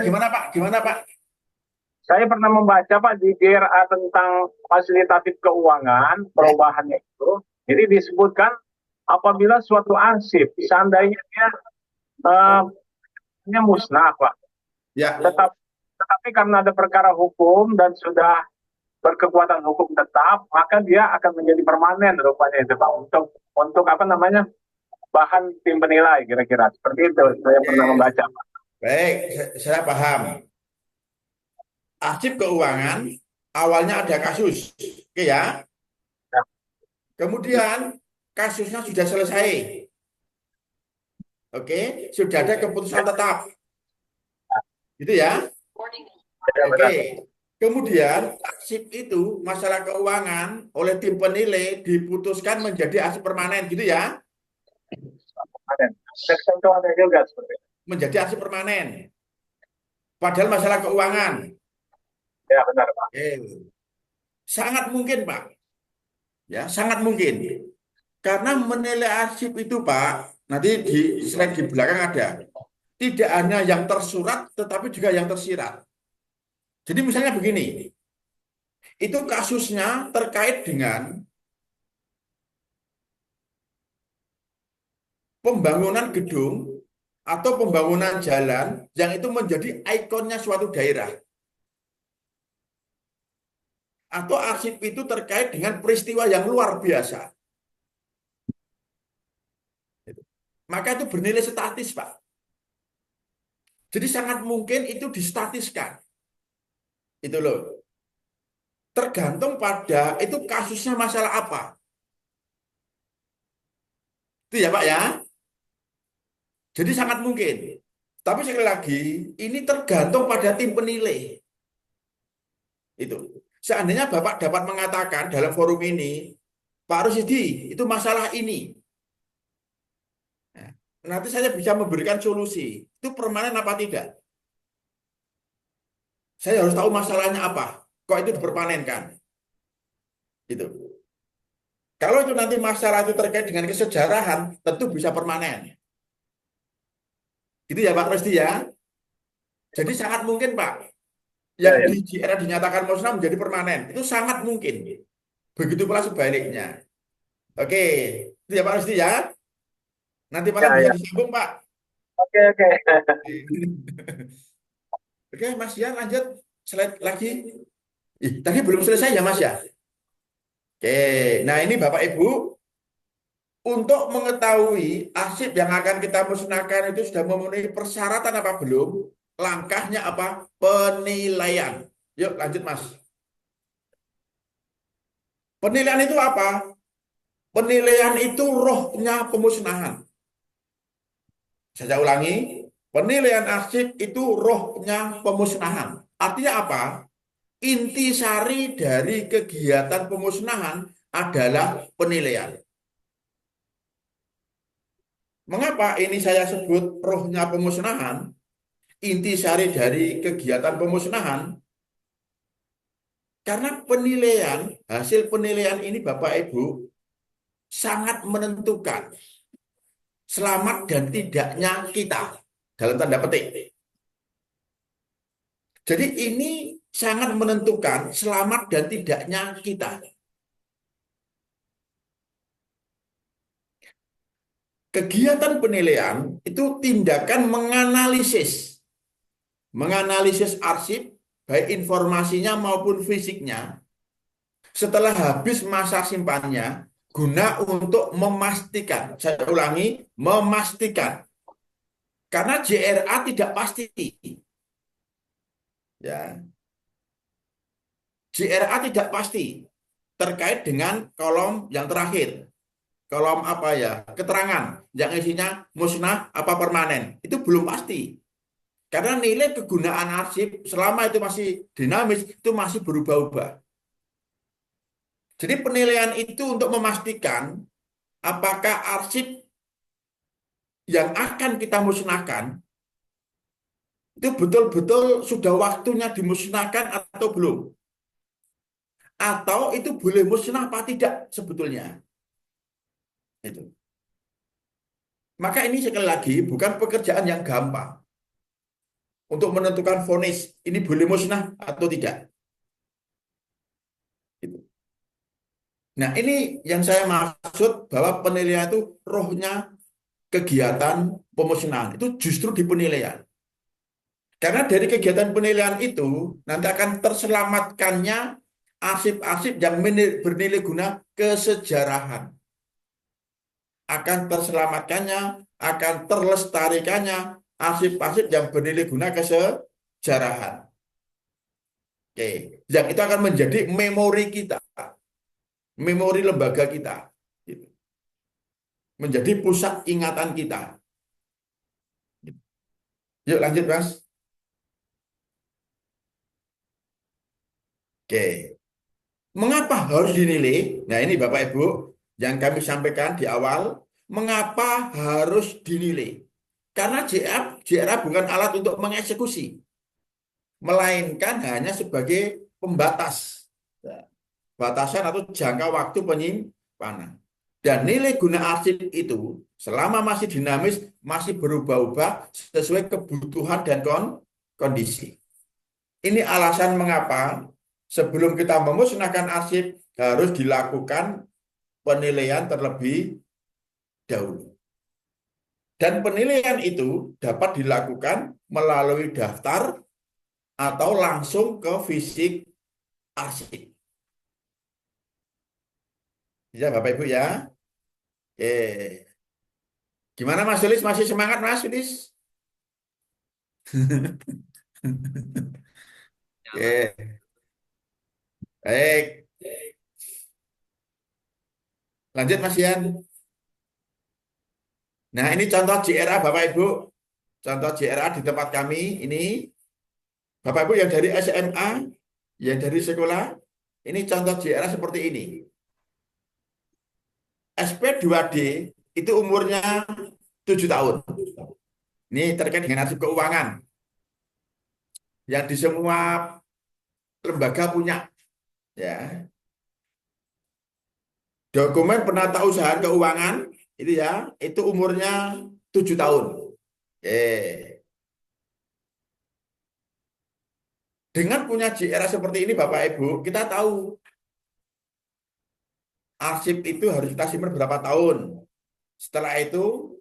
Gimana Pak? Gimana Pak? Saya pernah membaca Pak di JRA tentang fasilitatif keuangan, perubahannya itu. Jadi disebutkan apabila suatu arsip, seandainya dia musnah Pak. Ya. Tetapi karena ada perkara hukum dan sudah berkekuatan hukum tetap, maka dia akan menjadi permanen rupanya itu Pak. Untuk bahan tim penilai kira-kira. Seperti itu saya pernah membaca Pak. Baik, saya paham. Arsip keuangan awalnya ada kasus, oke ya. Kemudian kasusnya sudah selesai, oke, sudah ada keputusan tetap, gitu ya. Oke. Kemudian arsip itu masalah keuangan oleh tim penilai diputuskan menjadi arsip permanen, gitu ya. Juga seperti itu. Menjadi arsip permanen. Padahal masalah keuangan. Ya benar Pak. Sangat mungkin Pak. Ya, sangat mungkin. Karena menilai arsip itu Pak, nanti di slide di belakang ada. Tidak hanya yang tersurat, tetapi juga yang tersirat. Jadi misalnya begini, itu kasusnya terkait dengan pembangunan gedung atau pembangunan jalan yang itu menjadi ikonnya suatu daerah. Atau arsip itu terkait dengan peristiwa yang luar biasa. Maka itu bernilai statis, Pak. Jadi sangat mungkin itu distatiskan. Itu loh. Tergantung pada itu kasusnya masalah apa. Itu ya, Pak ya. Jadi sangat mungkin. Tapi sekali lagi, ini tergantung pada tim penilai. Itu. Seandainya Bapak dapat mengatakan dalam forum ini, Pak Rusdi, itu masalah ini. Nah, nanti saya bisa memberikan solusi. Itu permanen apa tidak? Saya harus tahu masalahnya apa. Kok itu dipermanenkan? Itu. Kalau itu nanti masalah itu terkait dengan kesejarahan, tentu bisa permanen. Gitu ya Pak Rusdi ya. Jadi sangat mungkin Pak, yang di JRA dinyatakan musnah menjadi permanen. Itu sangat mungkin. Begitu pula sebaliknya. Oke, itu ya Pak Rusdi ya. Nanti malam bisa disambung Pak. Oke. Oke Mas ya, lanjut slide lagi. Tadi belum selesai ya Mas ya. Oke, nah ini Bapak Ibu, untuk mengetahui arsip yang akan kita musnahkan itu sudah memenuhi persyaratan apa belum? Langkahnya apa? Penilaian. Yuk lanjut Mas. Penilaian itu apa? Penilaian itu rohnya pemusnahan. Saya ulangi, penilaian arsip itu rohnya pemusnahan. Artinya apa? Intisari dari kegiatan pemusnahan adalah penilaian. Mengapa ini saya sebut rohnya pemusnahan? intisari dari kegiatan pemusnahan. Karena hasil penilaian ini Bapak Ibu sangat menentukan selamat dan tidaknya kita dalam tanda petik. Jadi ini sangat menentukan selamat dan tidaknya kita. Kegiatan penilaian itu tindakan menganalisis arsip, baik informasinya maupun fisiknya, setelah habis masa simpannya, guna untuk memastikan, saya ulangi, memastikan. Karena JRA tidak pasti. Ya. JRA tidak pasti terkait dengan kolom yang terakhir. Kolom apa ya? Keterangan yang isinya musnah apa permanen. Itu belum pasti. Karena nilai kegunaan arsip selama itu masih dinamis, itu masih berubah-ubah. Jadi penilaian itu untuk memastikan apakah arsip yang akan kita musnahkan itu betul-betul sudah waktunya dimusnahkan atau belum. Atau itu boleh musnah apa tidak sebetulnya. Itu. Maka ini sekali lagi bukan pekerjaan yang gampang untuk menentukan vonis ini boleh musnah atau tidak. Gitu. Nah ini yang saya maksud bahwa penilaian itu rohnya kegiatan pemusnahan itu justru di penilaian. Karena dari kegiatan penilaian itu nanti akan terselamatkannya arsip-arsip yang bernilai guna kesejarahan. Akan terselamatkannya, akan terlestarikannya arsip-arsip yang bernilai guna kesejarahan. Oke, yang itu akan menjadi memori kita, memori lembaga kita, gitu. Menjadi pusat ingatan kita. Yuk lanjut, Mas. Oke, mengapa harus dinilai? Nah ini Bapak Ibu yang kami sampaikan di awal, mengapa harus dinilai? Karena JRA bukan alat untuk mengeksekusi, melainkan hanya sebagai pembatas, batasan atau jangka waktu penyimpanan. Dan nilai guna arsip itu selama masih dinamis, masih berubah-ubah sesuai kebutuhan dan kondisi. Ini alasan mengapa sebelum kita memusnahkan arsip harus dilakukan penilaian terlebih dahulu. Dan penilaian itu dapat dilakukan melalui daftar atau langsung ke fisik arsip. Ya Bapak Ibu ya. Gimana Mas Sulis? Masih semangat Mas Sulis? Baik. Lanjut Mas Yan. Nah ini contoh JRA Bapak Ibu. Contoh JRA di tempat kami ini. Bapak Ibu yang dari SMA, yang dari sekolah. Ini contoh JRA seperti ini. SP2D itu umurnya 7 tahun. Ini terkait dengan arsip keuangan. Yang di semua lembaga punya. Ya. Dokumen penatausahaan keuangan itu ya, itu umurnya 7 tahun. Dengan punya JRA seperti ini Bapak Ibu, kita tahu arsip itu harus kita simpan berapa tahun. Setelah itu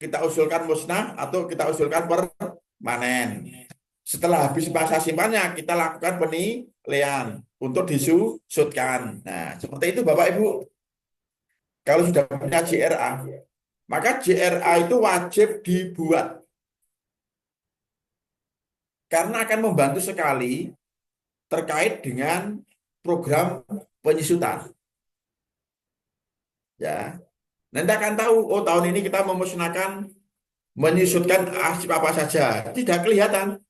kita usulkan musnah atau kita usulkan permanen. Setelah habis masa simpannya kita lakukan penilaian untuk disusutkan. Nah, seperti itu Bapak Ibu. Kalau sudah punya JRA, maka JRA itu wajib dibuat. Karena akan membantu sekali terkait dengan program penyusutan. Ya. Nanti akan tahu, oh tahun ini kita menyusutkan arsip apa saja. Tidak kelihatan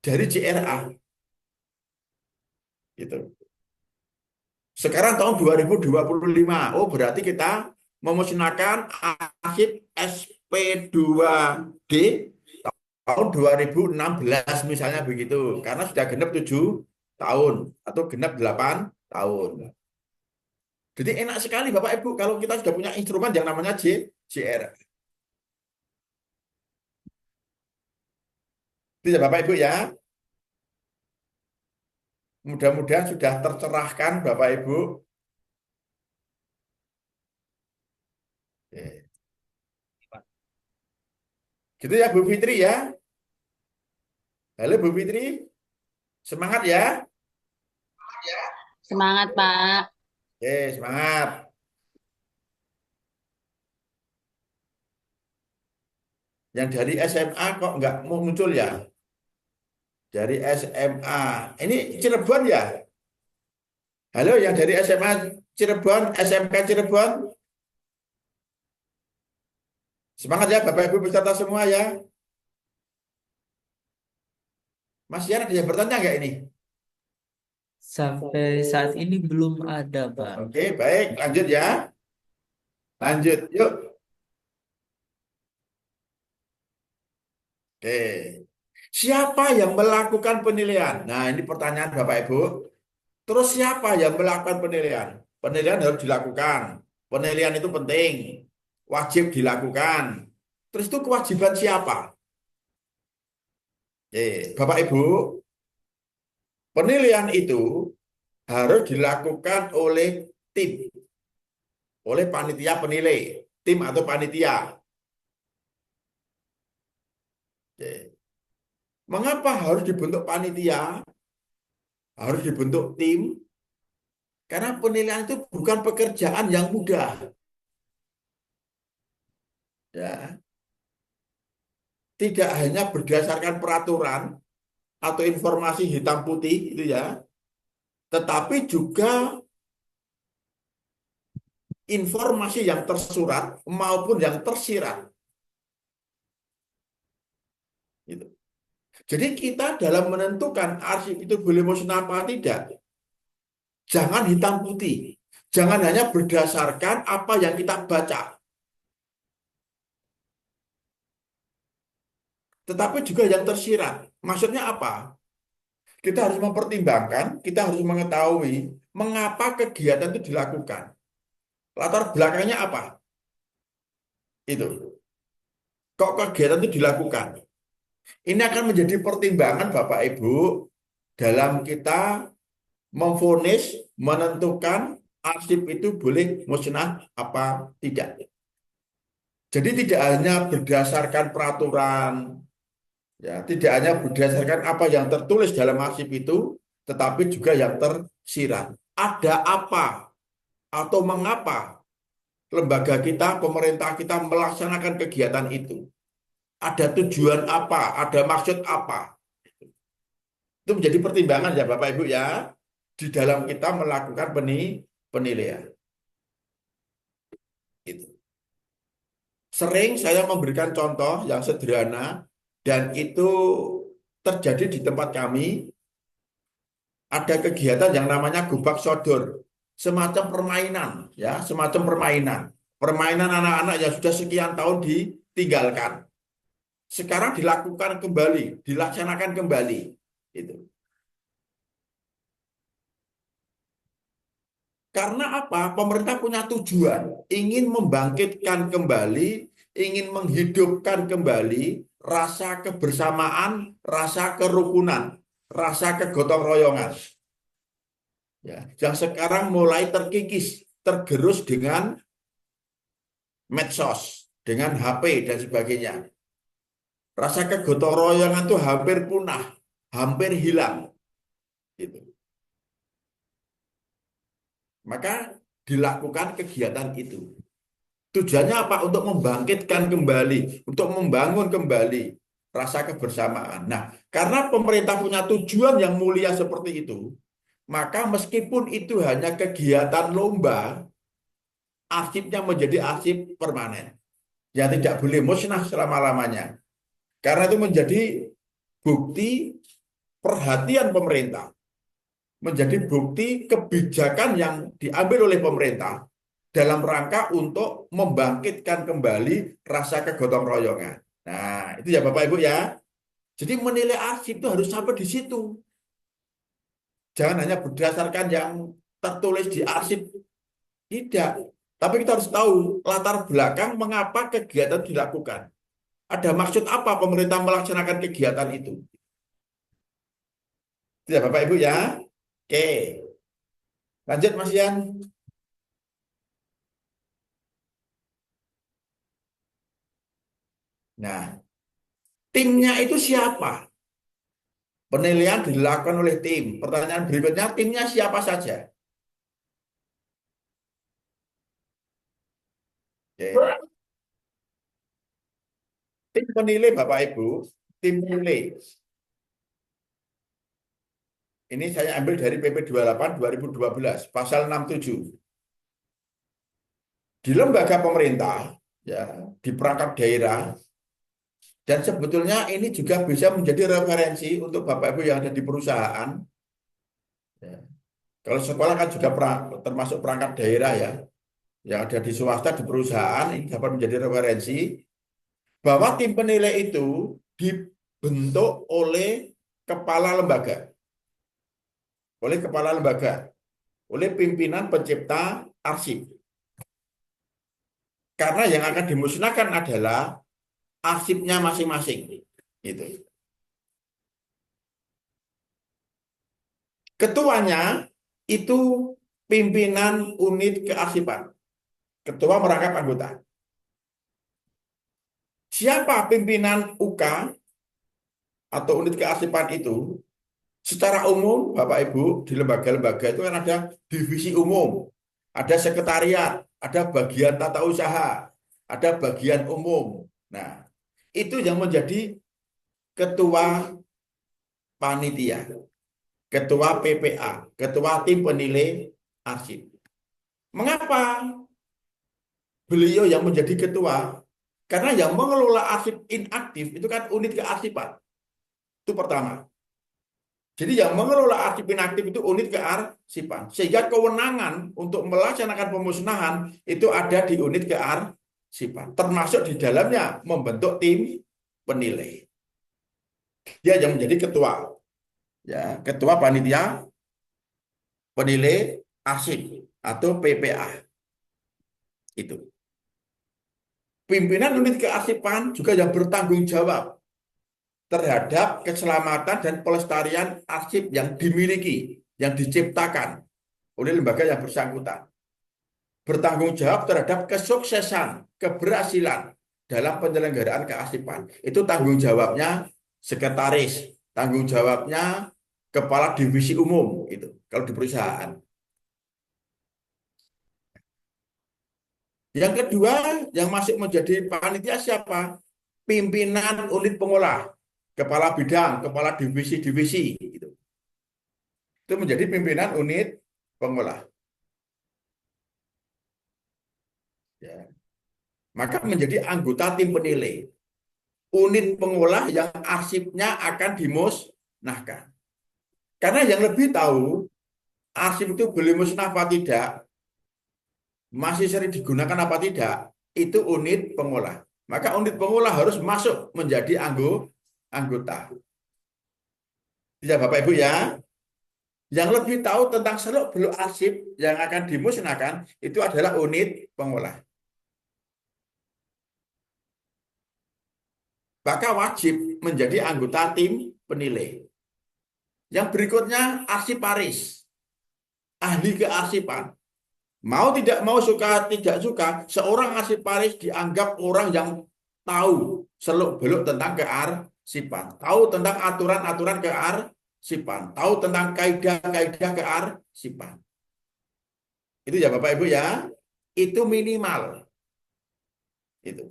dari JRA. Gitu. Sekarang tahun 2025, oh berarti kita memusnahkan arsip SP2D tahun 2016 misalnya begitu, karena sudah genap 7 tahun atau genap 8 tahun. Jadi enak sekali Bapak Ibu kalau kita sudah punya instrumen yang namanya JR. Itu ya Bapak Ibu ya. Mudah-mudahan sudah tercerahkan Bapak Ibu. Oke. Gitu ya Bu Fitri ya. Halo Bu Fitri, semangat ya. Semangat, Pak. Oke, semangat. Yang dari SMA kok nggak mau muncul ya? Dari SMA. Ini Cirebon ya? Halo, yang dari SMA Cirebon, SMK Cirebon. Semangat ya Bapak Ibu peserta semua ya. Mas Yan ada yang bertanya nggak ini? Sampai saat ini belum ada, Pak. Oke, baik. Lanjut ya. Lanjut, yuk. Oke. Siapa yang melakukan penilaian? Nah, ini pertanyaan Bapak Ibu. Terus siapa yang melakukan penilaian? Penilaian harus dilakukan. Penilaian itu penting. Wajib dilakukan. Terus itu kewajiban siapa? Oke, Bapak Ibu, penilaian itu harus dilakukan oleh tim. Oleh panitia penilai. Tim atau panitia. Oke. Mengapa harus dibentuk panitia? Harus dibentuk tim? Karena penilaian itu bukan pekerjaan yang mudah. Ya. Tidak hanya berdasarkan peraturan atau informasi hitam putih itu ya, tetapi juga informasi yang tersurat maupun yang tersirat. Gitu. Jadi kita dalam menentukan arsip itu boleh musnah apa tidak, jangan hitam putih. Jangan hanya berdasarkan apa yang kita baca. Tetapi juga yang tersirat. Maksudnya apa? Kita harus mempertimbangkan, kita harus mengetahui mengapa kegiatan itu dilakukan. Latar belakangnya apa? Itu. Kok kegiatan itu dilakukan? Ini akan menjadi pertimbangan Bapak Ibu dalam kita memvonis, menentukan arsip itu boleh musnah apa tidak. Jadi tidak hanya berdasarkan peraturan, ya, tidak hanya berdasarkan apa yang tertulis dalam arsip itu, tetapi juga yang tersirat. Ada apa atau mengapa lembaga kita, pemerintah kita melaksanakan kegiatan itu? Ada tujuan apa? Ada maksud apa? Itu menjadi pertimbangan ya Bapak Ibu ya, di dalam kita melakukan penilaian. Itu. Sering saya memberikan contoh yang sederhana dan itu terjadi di tempat kami. Ada kegiatan yang namanya gubak sodor, semacam permainan, ya, semacam permainan. Permainan anak-anak yang sudah sekian tahun ditinggalkan. Sekarang dilakukan kembali, dilaksanakan kembali. Itu. Karena apa? Pemerintah punya tujuan, ingin membangkitkan kembali, ingin menghidupkan kembali rasa kebersamaan, rasa kerukunan, rasa kegotong royongan. Ya, yang sekarang mulai terkikis, tergerus dengan medsos, dengan HP dan sebagainya. Rasa kegotong royongan itu hampir punah, hampir hilang. Gitu. Maka dilakukan kegiatan itu. Tujuannya apa? Untuk membangkitkan kembali, untuk membangun kembali rasa kebersamaan. Nah, karena pemerintah punya tujuan yang mulia seperti itu, maka meskipun itu hanya kegiatan lomba, arsipnya menjadi arsip permanen. Yang tidak boleh musnah selama-lamanya. Karena itu menjadi bukti perhatian pemerintah. Menjadi bukti kebijakan yang diambil oleh pemerintah dalam rangka untuk membangkitkan kembali rasa kegotong royongan. Nah, itu ya Bapak Ibu ya. Jadi menilai arsip itu harus sampai di situ. Jangan hanya berdasarkan yang tertulis di arsip, tidak. Tapi kita harus tahu latar belakang mengapa kegiatan dilakukan. Ada maksud apa pemerintah melaksanakan kegiatan itu? Tidak, Bapak Ibu ya. Oke. Lanjut Mas Ian. Nah, timnya itu siapa? Penilaian dilakukan oleh tim. Pertanyaan berikutnya, timnya siapa saja? Oke. Tim penilai Bapak Ibu, tim penilai. Ini saya ambil dari PP 28 2012, pasal 67. Di lembaga pemerintah, ya, di perangkat daerah, dan sebetulnya ini juga bisa menjadi referensi untuk Bapak Ibu yang ada di perusahaan. Ya. Kalau sekolah kan juga termasuk perangkat daerah ya, yang ada di swasta, di perusahaan, ini dapat menjadi referensi bahwa tim penilai itu dibentuk oleh kepala lembaga, oleh pimpinan pencipta arsip. Karena yang akan dimusnahkan adalah arsipnya masing-masing. Gitu. Ketuanya itu pimpinan unit kearsipan. Ketua merangkap anggota. Siapa pimpinan UK atau unit kearsipan itu? Secara umum, Bapak Ibu, di lembaga-lembaga itu kan ada divisi umum, ada sekretariat, ada bagian tata usaha, ada bagian umum. Nah, itu yang menjadi ketua panitia, ketua PPA, ketua tim penilai arsip. Mengapa beliau yang menjadi ketua? Karena yang mengelola arsip inaktif itu kan unit kearsipan. Itu pertama. Jadi yang mengelola arsip inaktif itu unit kearsipan. Sehingga kewenangan untuk melaksanakan pemusnahan itu ada di unit kearsipan. Termasuk di dalamnya membentuk tim penilai. Dia yang menjadi ketua. Ya, ketua panitia penilai arsip atau PPA. Itu. Pimpinan unit kearsipan juga yang bertanggung jawab terhadap keselamatan dan pelestarian arsip yang dimiliki, yang diciptakan oleh lembaga yang bersangkutan. Bertanggung jawab terhadap kesuksesan, keberhasilan dalam penyelenggaraan kearsipan. Itu tanggung jawabnya sekretaris, tanggung jawabnya kepala divisi umum, itu kalau di perusahaan. Yang kedua, yang masuk menjadi panitia siapa? Pimpinan unit pengolah, kepala bidang, kepala divisi-divisi. Gitu. Itu menjadi pimpinan unit pengolah. Ya. Maka menjadi anggota tim penilai. Unit pengolah yang arsipnya akan dimusnahkan. Karena yang lebih tahu, arsip itu boleh musnah apa tidak, masih sering digunakan apa tidak, itu unit pengolah. Maka unit pengolah harus masuk menjadi anggota. Ya Bapak Ibu ya. Yang lebih tahu tentang seluk-beluk arsip yang akan dimusnahkan itu adalah unit pengolah. Maka wajib menjadi anggota tim penilai. Yang berikutnya arsiparis. Ahli kearsipan. Mau tidak mau, suka tidak suka, seorang arsiparis dianggap orang yang tahu seluk-beluk tentang kearsipan, tahu tentang aturan-aturan kearsipan, tahu tentang kaidah-kaidah kearsipan. Itu ya Bapak Ibu ya, itu minimal. Itu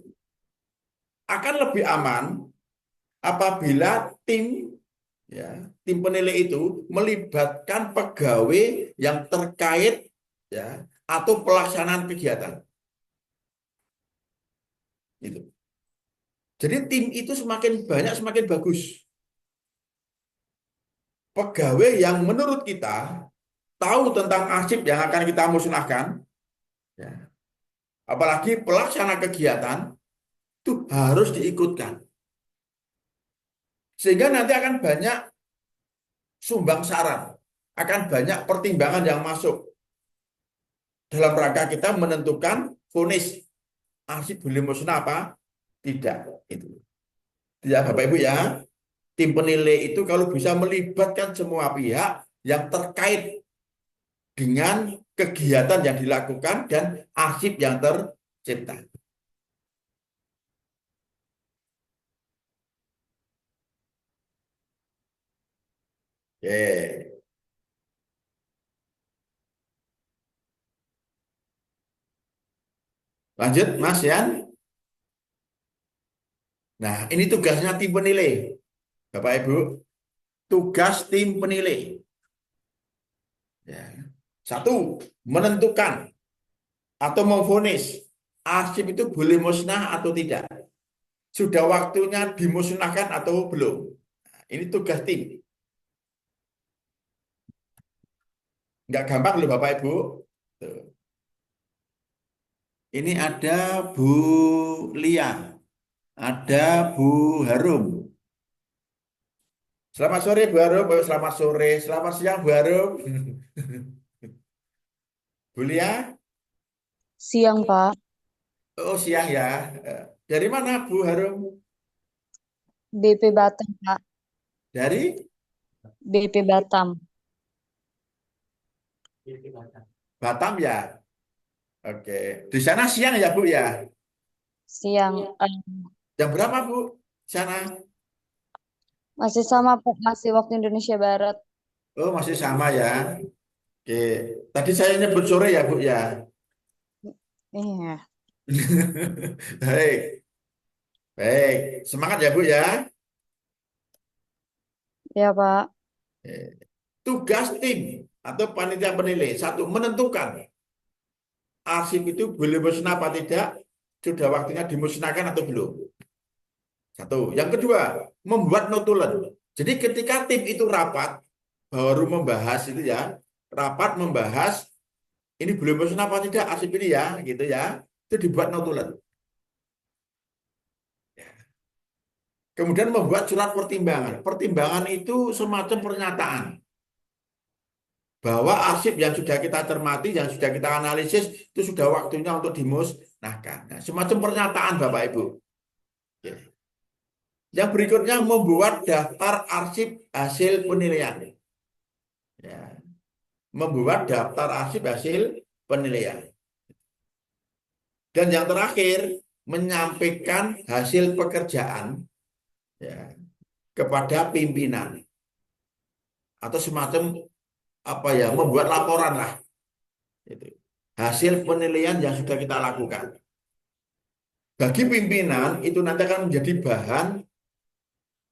akan lebih aman apabila tim penilai itu melibatkan pegawai yang terkait ya atau pelaksanaan kegiatan. Itu. Jadi tim itu semakin banyak semakin bagus. Pegawai yang menurut kita tahu tentang arsip yang akan kita musnahkan, ya, apalagi pelaksana kegiatan, itu harus diikutkan. Sehingga nanti akan banyak sumbang saran, akan banyak pertimbangan yang masuk dalam rangka kita menentukan vonis arsip boleh musnah apa tidak. Itu ya Bapak Ibu ya, tim penilai itu kalau bisa melibatkan semua pihak yang terkait dengan kegiatan yang dilakukan dan arsip yang tercipta. Oke. Lanjut Mas Yan. Nah, ini tugasnya tim penilai. Bapak Ibu, tugas tim penilai. Ya. Satu, menentukan atau memvonis arsip itu boleh musnah atau tidak. Sudah waktunya dimusnahkan atau belum. Nah, ini tugas tim. Nggak gampang loh Bapak Ibu. Tuh. Ini ada Bu Lia, ada Bu Harum. Selamat sore Bu Harum, selamat sore, selamat siang Bu Harum. Bu Lia? Siang, Pak. Oh siang ya. Dari mana Bu Harum? BP Batam, Pak. Dari? BP Batam. Batam ya. Oke. Di sana siang ya Bu ya? Siang. Jam berapa Bu? Di sana? Masih sama, Pak. Masih waktu Indonesia Barat. Oh masih sama ya. Oke. Tadi saya nyebut sore ya Bu ya. Iya. Baik. Baik. Semangat ya Bu ya. Ya, Pak. Tugas tim atau panitia penilai. Satu, menentukan arsip itu boleh musnah apa tidak. Sudah waktunya dimusnahkan atau belum. Satu. Yang kedua, membuat notulen. Jadi ketika tim itu rapat, baru membahas itu ya, rapat membahas ini boleh musnah apa tidak arsip ini ya, gitu ya. Itu dibuat notulen. Kemudian membuat surat pertimbangan. Pertimbangan itu semacam pernyataan bahwa arsip yang sudah kita cermati, yang sudah kita analisis, itu sudah waktunya untuk dimusnahkan. Nah, semacam pernyataan Bapak Ibu. Yang berikutnya membuat daftar arsip hasil penilaian. Ya. Membuat daftar arsip hasil penilaian. Dan yang terakhir, menyampaikan hasil pekerjaan ya, kepada pimpinan. Atau semacam apa ya, membuat laporan lah. Itu. Hasil penilaian yang sudah kita lakukan. Bagi pimpinan itu nanti akan menjadi bahan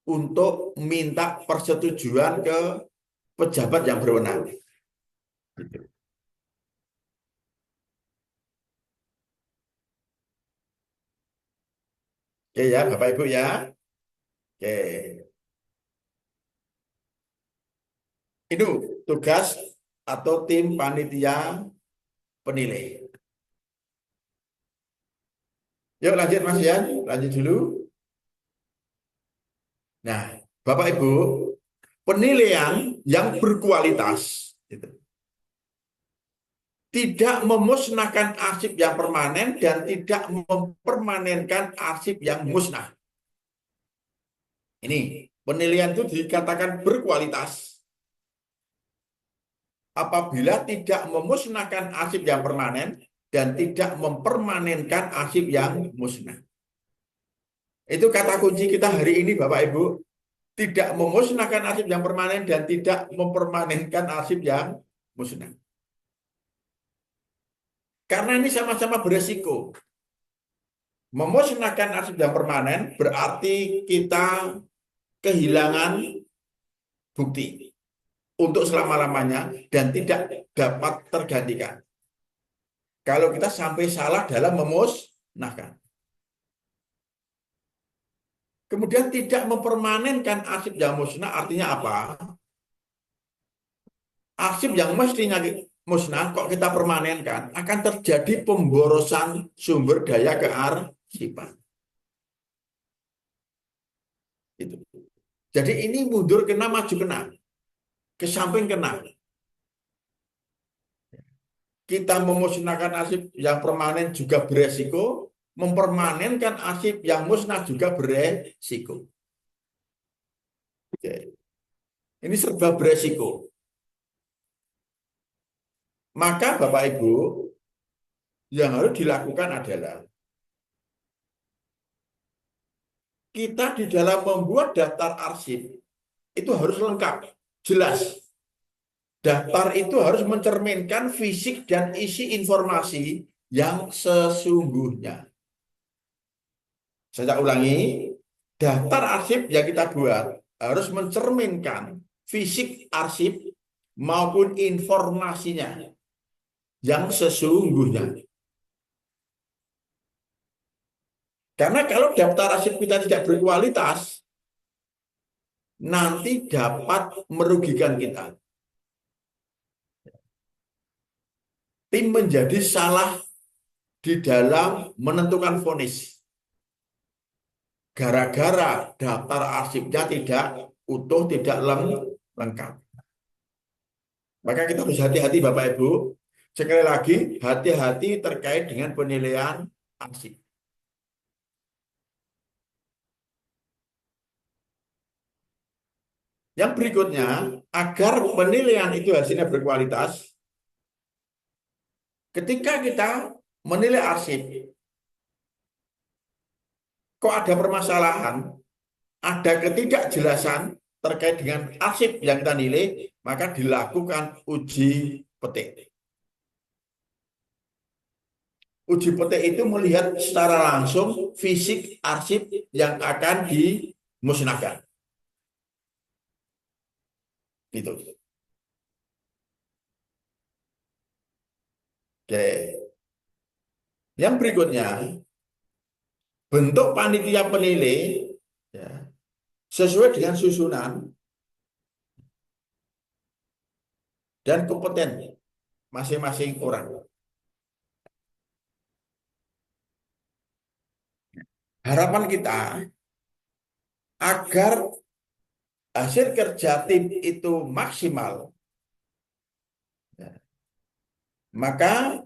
untuk minta persetujuan ke pejabat yang berwenang. Gitu. Oke ya Bapak Ibu ya. Oke. Itu tugas atau tim panitia penilai. Yuk lanjut Mas Yan, lanjut dulu. Nah, Bapak Ibu, penilaian yang berkualitas gitu, tidak memusnahkan arsip yang permanen dan tidak mempermanenkan arsip yang musnah. Ini penilaian itu dikatakan berkualitas apabila tidak memusnahkan arsip yang permanen dan tidak mempermanenkan arsip yang musnah. Itu kata kunci kita hari ini Bapak Ibu. Tidak memusnahkan arsip yang permanen dan tidak mempermanenkan arsip yang musnah. Karena ini sama-sama beresiko. Memusnahkan arsip yang permanen berarti kita kehilangan bukti untuk selama-lamanya dan tidak dapat tergantikan. Kalau kita sampai salah dalam memusnahkan. Kemudian tidak mempermanenkan arsip yang musnah artinya apa? Arsip yang mestinya musnah kok kita permanenkan, akan terjadi pemborosan sumber daya kearsipan. Itu. Jadi ini mundur kena, maju kena, ke samping kena. Kita memusnahkan arsip yang permanen juga beresiko, mempermanenkan arsip yang musnah juga beresiko. Oke. Ini serba beresiko. Maka Bapak Ibu, yang harus dilakukan adalah kita di dalam membuat daftar arsip itu harus lengkap, jelas. Daftar itu harus mencerminkan fisik dan isi informasi yang sesungguhnya. Saya ulangi, daftar arsip yang kita buat harus mencerminkan fisik arsip maupun informasinya yang sesungguhnya. Karena kalau daftar arsip kita tidak berkualitas, nanti dapat merugikan kita. Tim menjadi salah di dalam menentukan vonis. Gara-gara daftar arsipnya tidak utuh, tidak lengkap. Maka kita harus hati-hati Bapak Ibu. Sekali lagi, hati-hati terkait dengan penilaian arsip. Yang berikutnya, agar penilaian itu hasilnya berkualitas, ketika kita menilai arsip, kok ada permasalahan, ada ketidakjelasan terkait dengan arsip yang kita nilai, maka dilakukan uji petik. Uji petik itu melihat secara langsung fisik arsip yang akan dimusnahkan. Gitu. Oke. Yang berikutnya, bentuk panitia penilai ya, sesuai dengan susunan dan kompeten masing-masing orang. Harapan kita agar hasil kerja tim itu maksimal, ya, maka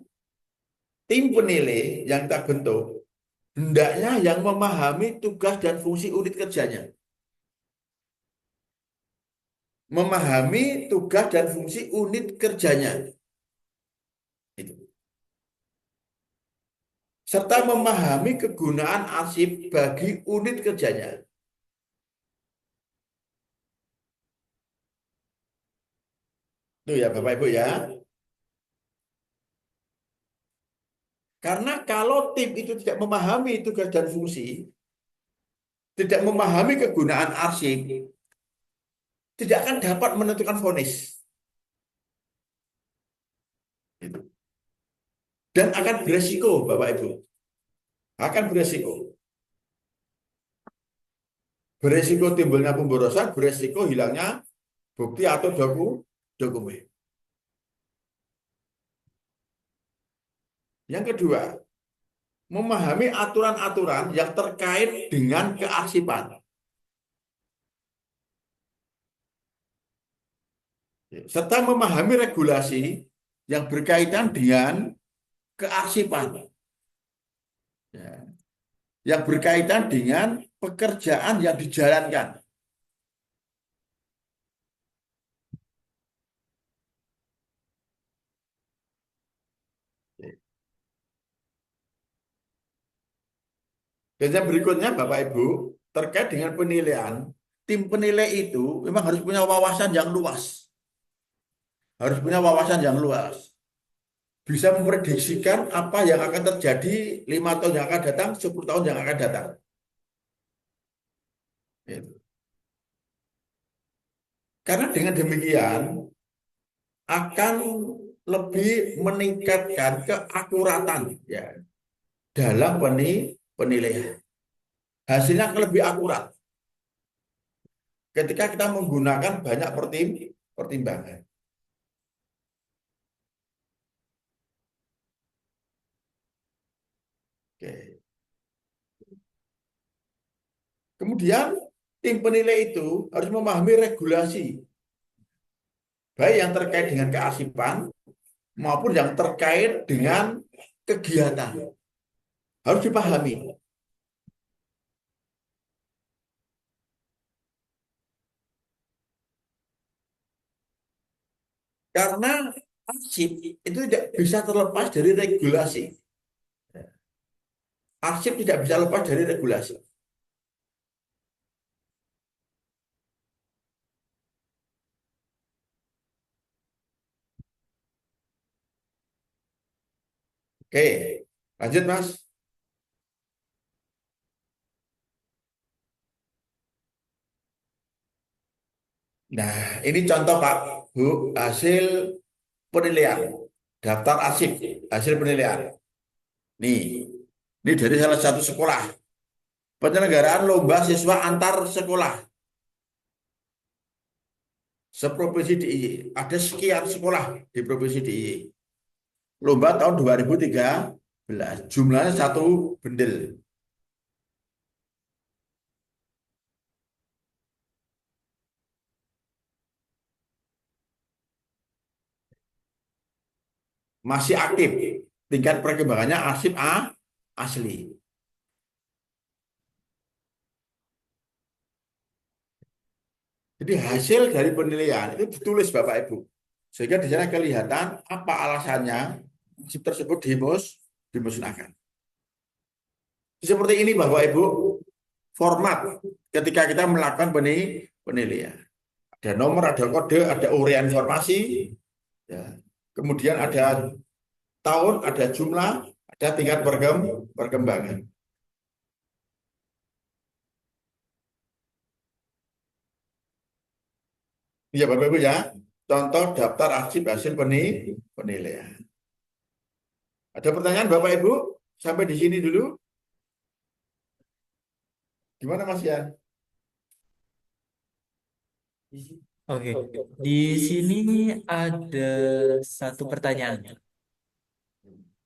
tim penilai yang kita bentuk hendaknya yang memahami tugas dan fungsi unit kerjanya. Memahami tugas dan fungsi unit kerjanya. Itu. Serta memahami kegunaan arsip bagi unit kerjanya. Itu ya Bapak Ibu ya. Karena kalau tim itu tidak memahami tugas dan fungsi, tidak memahami kegunaan arsip, tidak akan dapat menentukan vonis. Itu. Dan akan beresiko, Bapak Ibu. Akan beresiko. Beresiko timbulnya pemborosan, beresiko hilangnya bukti atau dokumen. Yang kedua, memahami aturan-aturan yang terkait dengan kearsipan. Serta memahami regulasi yang berkaitan dengan kearsipan. Ya. Yang berkaitan dengan pekerjaan yang dijalankan. Dan yang berikutnya Bapak Ibu, terkait dengan penilaian, tim penilai itu memang harus punya wawasan yang luas. Harus punya wawasan yang luas. Bisa memprediksikan apa yang akan terjadi 5 tahun yang akan datang, 10 tahun yang akan datang. Itu. Karena dengan demikian akan lebih meningkatkan keakuratan ya dalam penilaian. Hasilnya akan lebih akurat ketika kita menggunakan banyak pertimbangan. Oke. Kemudian tim penilai itu harus memahami regulasi, baik yang terkait dengan kearsipan maupun yang terkait dengan kegiatan. Harus dipahami. Karena arsip itu tidak bisa terlepas dari regulasi. Arsip tidak bisa lepas dari regulasi. Oke, lanjut Mas. Nah, ini contoh Pak, Bu, hasil penilaian. Daftar arsip, hasil penilaian. Nih, ini dari salah satu sekolah. Penyelenggaraan lomba siswa antar sekolah. Seprovinsi DIY. Ada sekian sekolah di Provinsi DIY. Lomba tahun 2013. Jumlahnya 1 bendel. Masih aktif. Tingkat perkembangannya arsip asli. Jadi hasil dari penilaian itu ditulis Bapak Ibu. Sehingga di sana kelihatan apa alasannya arsip tersebut dimusnahkan. Seperti ini Bapak Ibu, format ketika kita melakukan penilaian. Ada nomor, ada kode, ada uraian informasi, ya. Kemudian ada tahun, ada jumlah, ada tingkat perkembangan. Ya Bapak Ibu ya, contoh daftar arsip hasil penilaian. Ada pertanyaan Bapak Ibu? Sampai di sini dulu. Gimana Mas Yan? Oke, di sini ada satu pertanyaan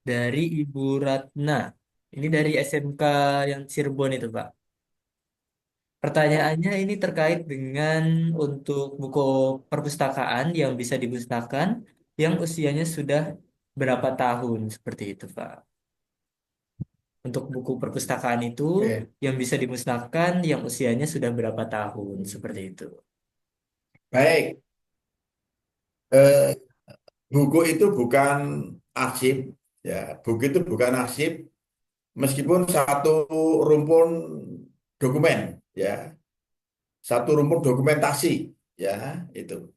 dari Ibu Ratna. Ini dari SMK yang Cirebon itu, Pak. Pertanyaannya ini terkait dengan untuk buku perpustakaan yang bisa dimusnahkan yang usianya sudah berapa tahun seperti itu, Pak. Untuk buku perpustakaan itu yang bisa dimusnahkan yang usianya sudah berapa tahun seperti itu. Baik, buku itu bukan arsip, ya. Buku itu bukan arsip, meskipun satu rumpun dokumen, ya, satu rumpun dokumentasi, ya, itu.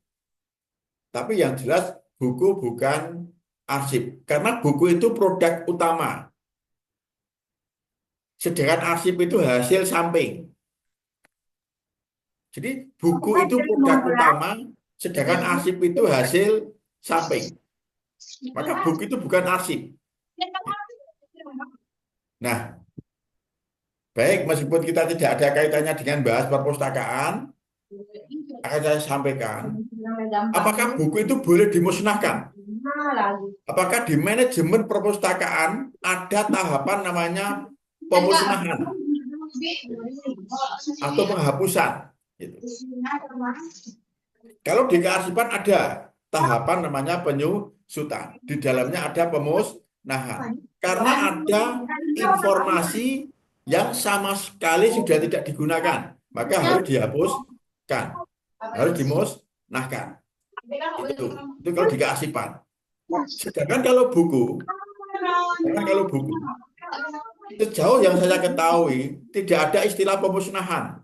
Tapi yang jelas buku bukan arsip, karena buku itu produk utama, sedangkan arsip itu hasil samping. Jadi buku itu produk utama, sedangkan arsip itu hasil samping. Maka buku itu bukan arsip. Nah, baik, meskipun kita tidak ada kaitannya dengan bahas perpustakaan, akan saya sampaikan, apakah buku itu boleh dimusnahkan? Apakah di manajemen perpustakaan ada tahapan namanya pemusnahan atau penghapusan? Gitu. Kalau di kearsipan ada tahapan namanya penyusutan. Di dalamnya ada pemusnahan. Karena ada informasi yang sama sekali sudah tidak digunakan, maka harus dihapuskan, harus dimusnahkan. Itu kalau di kearsipan. Sedangkan kalau buku, sejauh yang saya ketahui tidak ada istilah pemusnahan,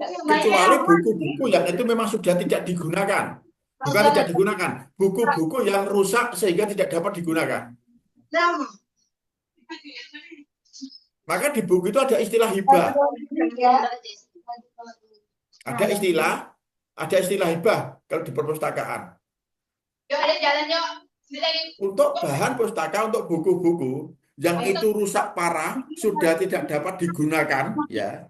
kecuali buku-buku yang itu memang sudah tidak digunakan. Bukan tidak digunakan, buku-buku yang rusak sehingga tidak dapat digunakan. Maka di buku itu ada istilah hibah. Ada istilah hibah kalau di perpustakaan. Untuk bahan pustaka, untuk buku-buku yang itu rusak parah, sudah tidak dapat digunakan, ya.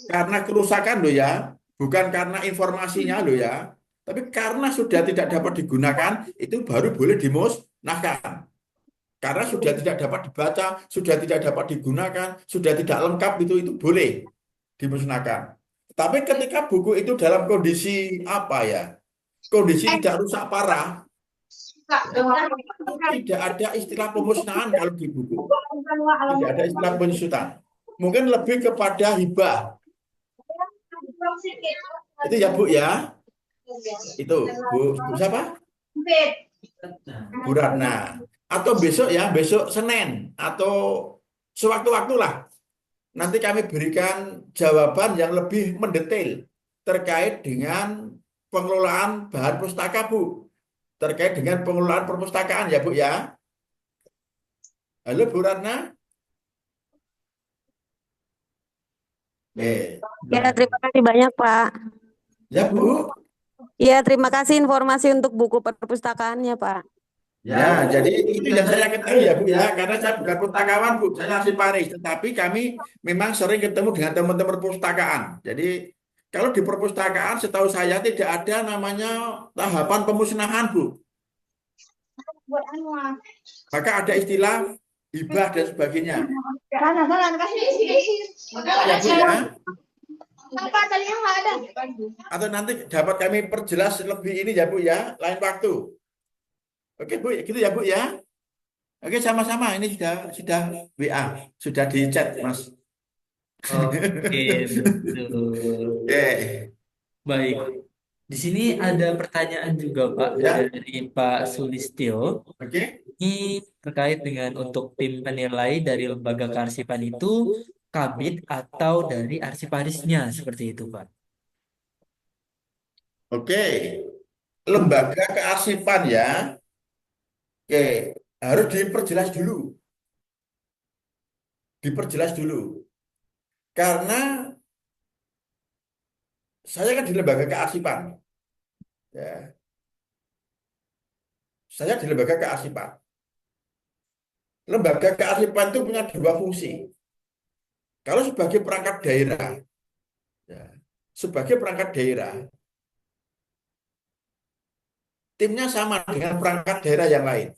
Karena kerusakan loh ya, bukan karena informasinya loh ya, tapi karena sudah tidak dapat digunakan, itu baru boleh dimusnahkan. Karena sudah tidak dapat dibaca, sudah tidak dapat digunakan, sudah tidak lengkap, itu boleh dimusnahkan. Tapi ketika buku itu dalam kondisi apa ya? Kondisi tidak rusak parah, itu tidak ada istilah pemusnahan kalau di buku. Tidak ada istilah penyusutan. Mungkin lebih kepada hibah. Itu ya Bu ya. Itu Bu siapa? Bu Ratna. Atau besok ya, besok Senin atau sewaktu-waktu lah. Nanti kami berikan jawaban yang lebih mendetail terkait dengan pengelolaan bahan pustaka, Bu. Terkait dengan pengelolaan perpustakaan ya, Bu ya. Halo Bu Ratna. Ya, terima kasih banyak, Pak. Ya, Bu. Ya, terima kasih informasi untuk buku perpustakaannya, Pak. Ya, jadi itu yang saya ketahui ya Bu ya, karena saya bukan pustakawan Bu, saya arsiparis, tetapi kami memang sering ketemu dengan teman-teman perpustakaan. Jadi kalau di perpustakaan setahu saya tidak ada namanya tahapan pemusnahan Bu. Maka ada istilah hibah dan sebagainya. Ya Bu ya. Atau nanti dapat kami perjelas lebih ini ya Bu ya, lain waktu. Oke Bu, gitu ya Bu ya. Oke, sama-sama. Ini sudah WA, sudah di chat, Mas. Oke, betul. Oke. Baik. Di sini ada pertanyaan juga Pak Ya. dari Pak Sulistyo. Oke. Ini terkait dengan untuk tim penilai dari lembaga kearsipan itu kabit atau dari arsiparisnya seperti itu Pak. Oke. Lembaga kearsipan ya. Oke, harus diperjelas dulu. Diperjelas dulu. Karena saya kan di lembaga kearsipan. Ya. Saya di lembaga kearsipan. Lembaga kearsipan itu punya dua fungsi. Kalau sebagai perangkat daerah, ya, sebagai perangkat daerah, timnya sama dengan perangkat daerah yang lain.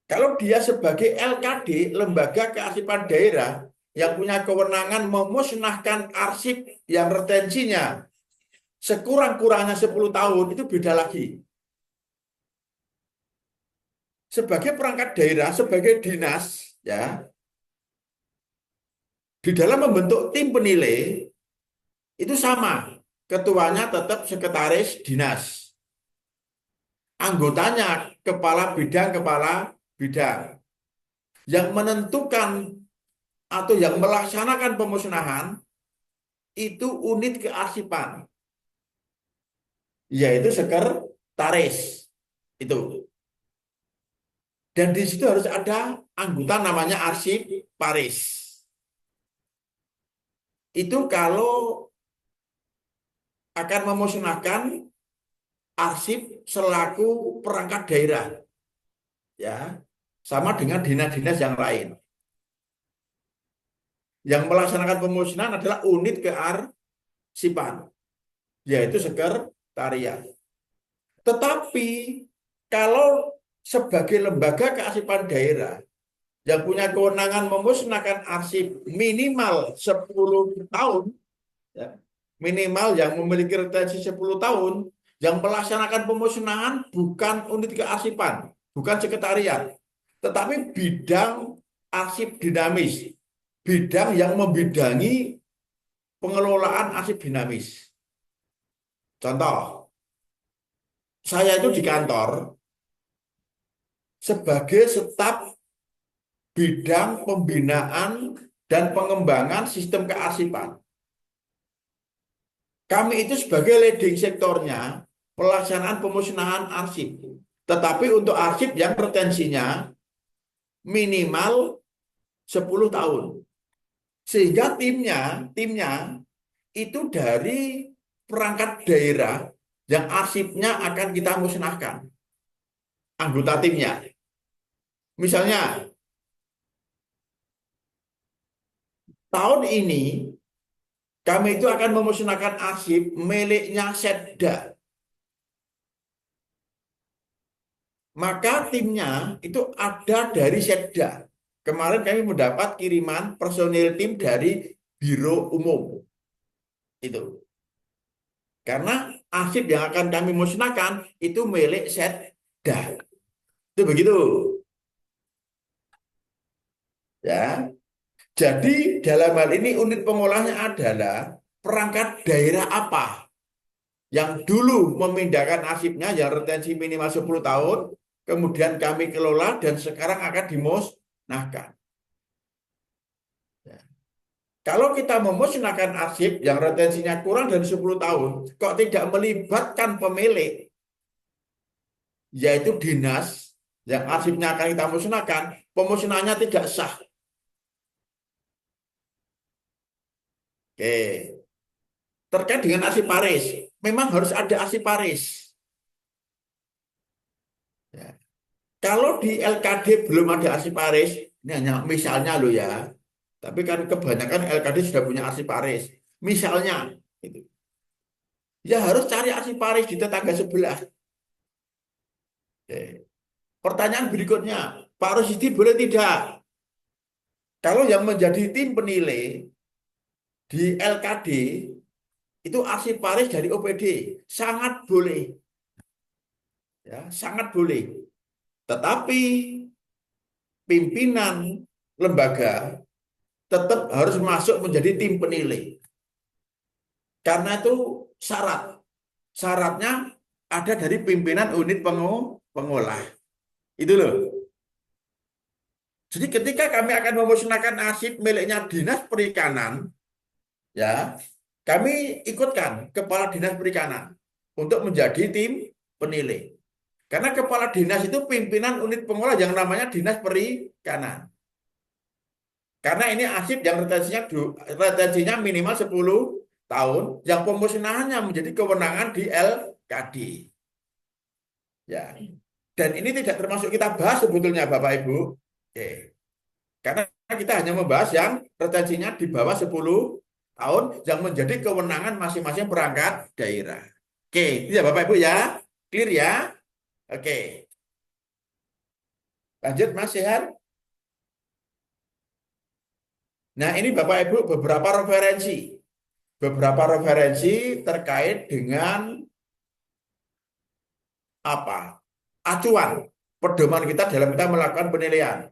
Kalau dia sebagai LKD, Lembaga Kearsipan Daerah, yang punya kewenangan memusnahkan arsip yang retensinya sekurang-kurangnya 10 tahun, itu beda lagi. Sebagai perangkat daerah, sebagai dinas, ya, di dalam membentuk tim penilai, itu sama. Ketuanya tetap sekretaris dinas. Anggotanya kepala bidang. Yang menentukan atau yang melaksanakan pemusnahan itu unit kearsipan, yaitu sekretaris itu. Dan di situ harus ada anggota namanya arsiparis. Itu kalau akan memusnahkan arsip selaku perangkat daerah, ya, sama dengan dinas-dinas yang lain. Yang melaksanakan pemusnahan adalah unit kearsipan, yaitu sekretariat. Tetapi kalau sebagai lembaga kearsipan daerah yang punya kewenangan memusnahkan arsip minimal 10 tahun, ya, minimal yang memiliki retensi 10 tahun, yang melaksanakan pemusnahan bukan unit kearsipan, bukan sekretariat, tetapi bidang arsip dinamis, bidang yang membidangi pengelolaan arsip dinamis. Contoh, saya itu di kantor sebagai staf bidang pembinaan dan pengembangan sistem kearsipan. Kami itu sebagai leading sektornya pelaksanaan pemusnahan arsip. Tetapi untuk arsip yang retensinya minimal 10 tahun. Sehingga timnya itu dari perangkat daerah yang arsipnya akan kita musnahkan. Anggota timnya. Misalnya, tahun ini kami itu akan memusnahkan arsip miliknya Setda. Maka timnya itu ada dari Setda. Kemarin kami mendapat kiriman personil tim dari Biro Umum. Itu. Karena arsip yang akan kami musnahkan itu milik Setda. Itu begitu. Ya. Jadi dalam hal ini unit pengolahnya adalah perangkat daerah apa yang dulu memindahkan arsipnya yang retensi minimal 10 tahun, kemudian kami kelola dan sekarang akan dimusnahkan. Ya. Kalau kita memusnahkan arsip yang retensinya kurang dari 10 tahun, kok tidak melibatkan pemilik, yaitu dinas yang arsipnya akan kita musnahkan, pemusnahannya tidak sah. Oke. Terkait dengan arsip Paris, memang harus ada arsip Paris. Ya. Kalau di LKD belum ada arsip Paris, ini hanya misalnya loh ya, tapi kan kebanyakan LKD sudah punya arsip Paris. Misalnya, gitu. Ya harus cari arsip Paris di tetangga sebelah. Oke. Pertanyaan berikutnya, Pak Rosidi boleh tidak? Kalau yang menjadi tim penilai di LKD, itu arsip Paris dari OPD, sangat boleh. Ya, sangat boleh. Tetapi pimpinan lembaga tetap harus masuk menjadi tim penilai. Karena itu syarat. Syaratnya ada dari pimpinan unit pengolah. Itu loh. Jadi ketika kami akan memusnahkan arsip miliknya Dinas Perikanan, ya, kami ikutkan Kepala Dinas Perikanan untuk menjadi tim penilai. Karena kepala dinas itu pimpinan unit pengolah yang namanya Dinas Perikanan. Karena ini arsip yang retensinya minimal 10 tahun, yang pemusnahannya menjadi kewenangan di LKD. Ya. Dan ini tidak termasuk kita bahas sebetulnya Bapak Ibu. Oke. Karena kita hanya membahas yang retensinya di bawah 10 tahun yang menjadi kewenangan masing-masing perangkat daerah. Oke, itu ya Bapak Ibu ya. Clear ya? Oke. Lanjut Mas Sehat. Nah, ini Bapak Ibu beberapa referensi. Beberapa referensi terkait dengan apa? Acuan pedoman kita dalam kita melakukan penilaian.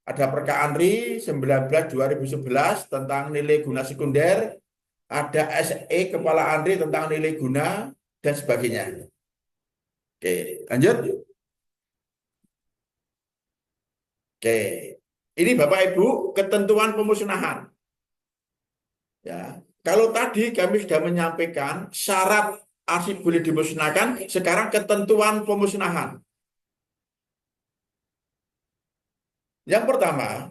Ada Perka Anri 19/2011 tentang nilai guna sekunder, ada SE Kepala Anri tentang nilai guna dan sebagainya. Oke, lanjut. Oke. Ini Bapak Ibu ketentuan pemusnahan. Ya, kalau tadi kami sudah menyampaikan syarat arsip boleh dimusnahkan, sekarang ketentuan pemusnahan. Yang pertama,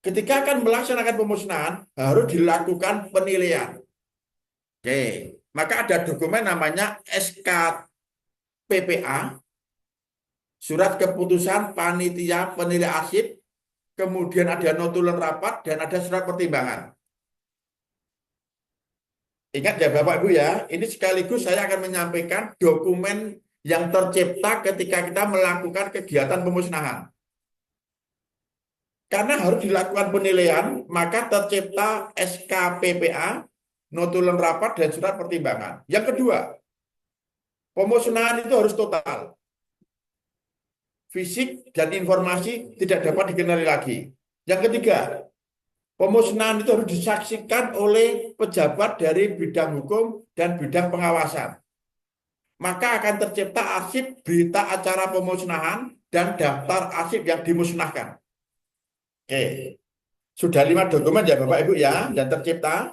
ketika akan melaksanakan pemusnahan harus dilakukan penilaian. Oke, maka ada dokumen namanya SKPPA, surat keputusan panitia penilai arsip, kemudian ada notulen rapat dan ada surat pertimbangan. Ingat ya Bapak Ibu ya, ini sekaligus saya akan menyampaikan dokumen yang tercipta ketika kita melakukan kegiatan pemusnahan. Karena harus dilakukan penilaian, maka tercipta SKPPA, notulen rapat, dan surat pertimbangan. Yang kedua, pemusnahan itu harus total. Fisik dan informasi tidak dapat dikenali lagi. Yang ketiga, pemusnahan itu harus disaksikan oleh pejabat dari bidang hukum dan bidang pengawasan. Maka akan tercipta arsip berita acara pemusnahan dan daftar arsip yang dimusnahkan. Oke, sudah 5 dokumen ya Bapak Ibu ya yang tercipta.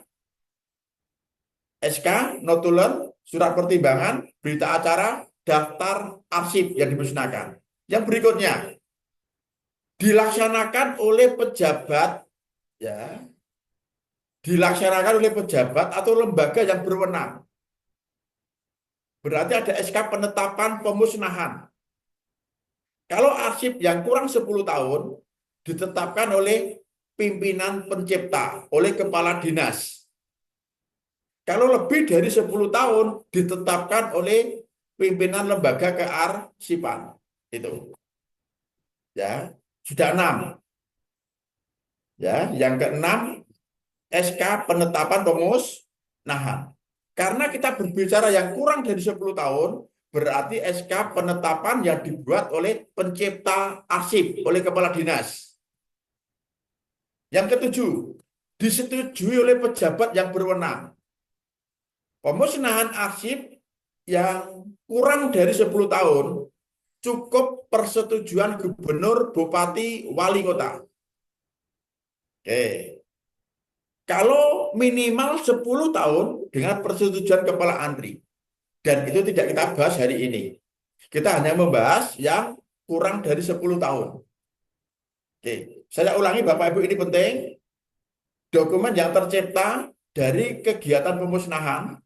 SK, notulen, surat pertimbangan, berita acara, daftar arsip yang dimusnahkan. Yang berikutnya dilaksanakan oleh pejabat, ya, dilaksanakan oleh pejabat atau lembaga yang berwenang. Berarti ada SK penetapan pemusnahan. Kalau arsip yang kurang 10 tahun ditetapkan oleh pimpinan pencipta, oleh kepala dinas. Kalau lebih dari 10 tahun ditetapkan oleh pimpinan lembaga kearsipan. Itu. Ya, sudah 6. Ya, yang keenam, SK penetapan pemusnahan. Karena kita berbicara yang kurang dari 10 tahun, berarti SK penetapan yang dibuat oleh pencipta arsip, oleh kepala dinas. Yang ketujuh, disetujui oleh pejabat yang berwenang. Pemusnahan arsip yang kurang dari 10 tahun cukup persetujuan gubernur, bupati, wali kota. Oke. Kalau minimal 10 tahun dengan persetujuan kepala antri. Dan itu tidak kita bahas hari ini. Kita hanya membahas yang kurang dari 10 tahun. Oke. Saya ulangi Bapak Ibu, ini penting. Dokumen yang tercipta dari kegiatan pemusnahan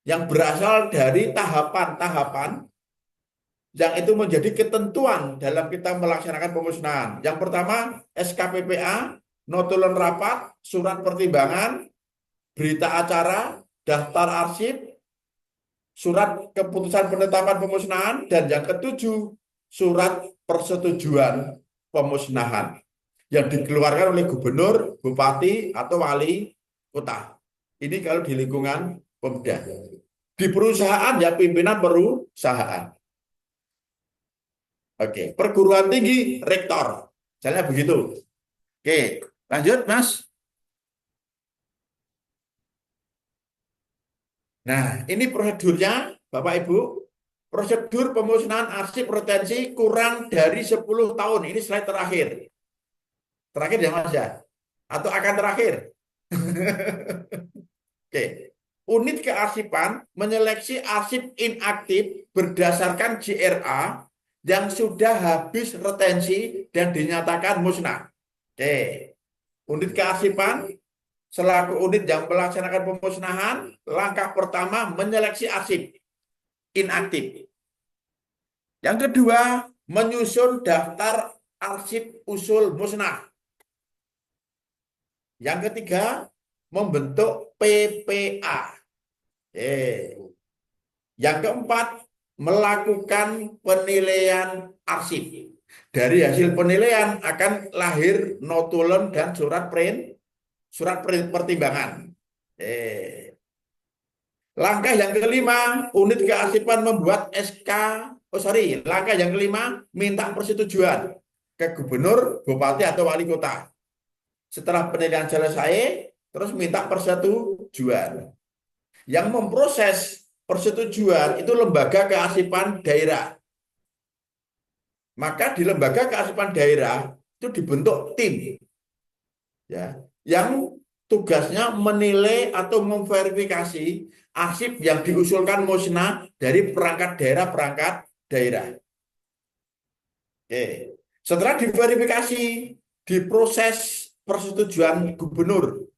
yang berasal dari tahapan-tahapan yang itu menjadi ketentuan dalam kita melaksanakan pemusnahan. Yang pertama, SKPPA, notulen rapat, surat pertimbangan, berita acara, daftar arsip, surat keputusan penetapan pemusnahan, dan yang ketujuh, surat persetujuan pemusnahan yang dikeluarkan oleh gubernur, bupati, atau wali kota. Ini kalau di lingkungan Pemda. Di perusahaan ya pimpinan perusahaan. Oke, perguruan tinggi rektor. Misalnya begitu. Oke, lanjut Mas. Nah, ini prosedurnya Bapak Ibu. Prosedur pemusnahan arsip retensi kurang dari 10 tahun. Ini slide terakhir. Terakhir ya Mas ya? Atau akan terakhir? Oke. Unit kearsipan menyeleksi arsip inaktif berdasarkan JRA yang sudah habis retensi dan dinyatakan musnah. Oke. Unit kearsipan selaku unit yang melaksanakan pemusnahan, langkah pertama menyeleksi arsip inaktif. Yang kedua, menyusun daftar arsip usul musnah. Yang ketiga, membentuk PPA. Yang keempat, melakukan penilaian arsip. Dari hasil penilaian akan lahir notulen dan surat pertimbangan. Langkah yang kelima, unit kearsipan membuat langkah yang kelima, minta persetujuan ke gubernur, bupati, atau wali kota. Setelah penilaian selesai, terus minta persetujuan. Yang memproses persetujuan itu lembaga kearsipan daerah. Maka di lembaga kearsipan daerah itu dibentuk tim, ya, yang tugasnya menilai atau memverifikasi arsip yang diusulkan musnah dari perangkat daerah. Oke. Setelah diverifikasi, diproses persetujuan gubernur,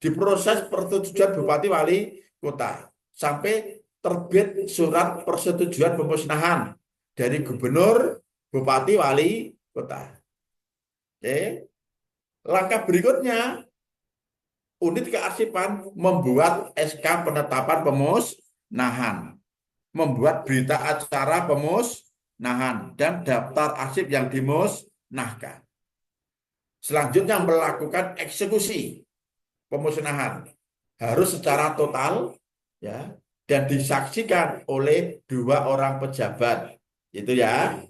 diproses persetujuan bupati wali kota, sampai terbit surat persetujuan pemusnahan dari gubernur, bupati, wali kota. Oke. Langkah berikutnya, unit kearsipan membuat SK penetapan pemusnahan, membuat berita acara pemusnahan, dan daftar arsip yang dimusnahkan. Selanjutnya melakukan eksekusi pemusnahan. Harus secara total, ya, dan disaksikan oleh 2 orang pejabat, itu ya,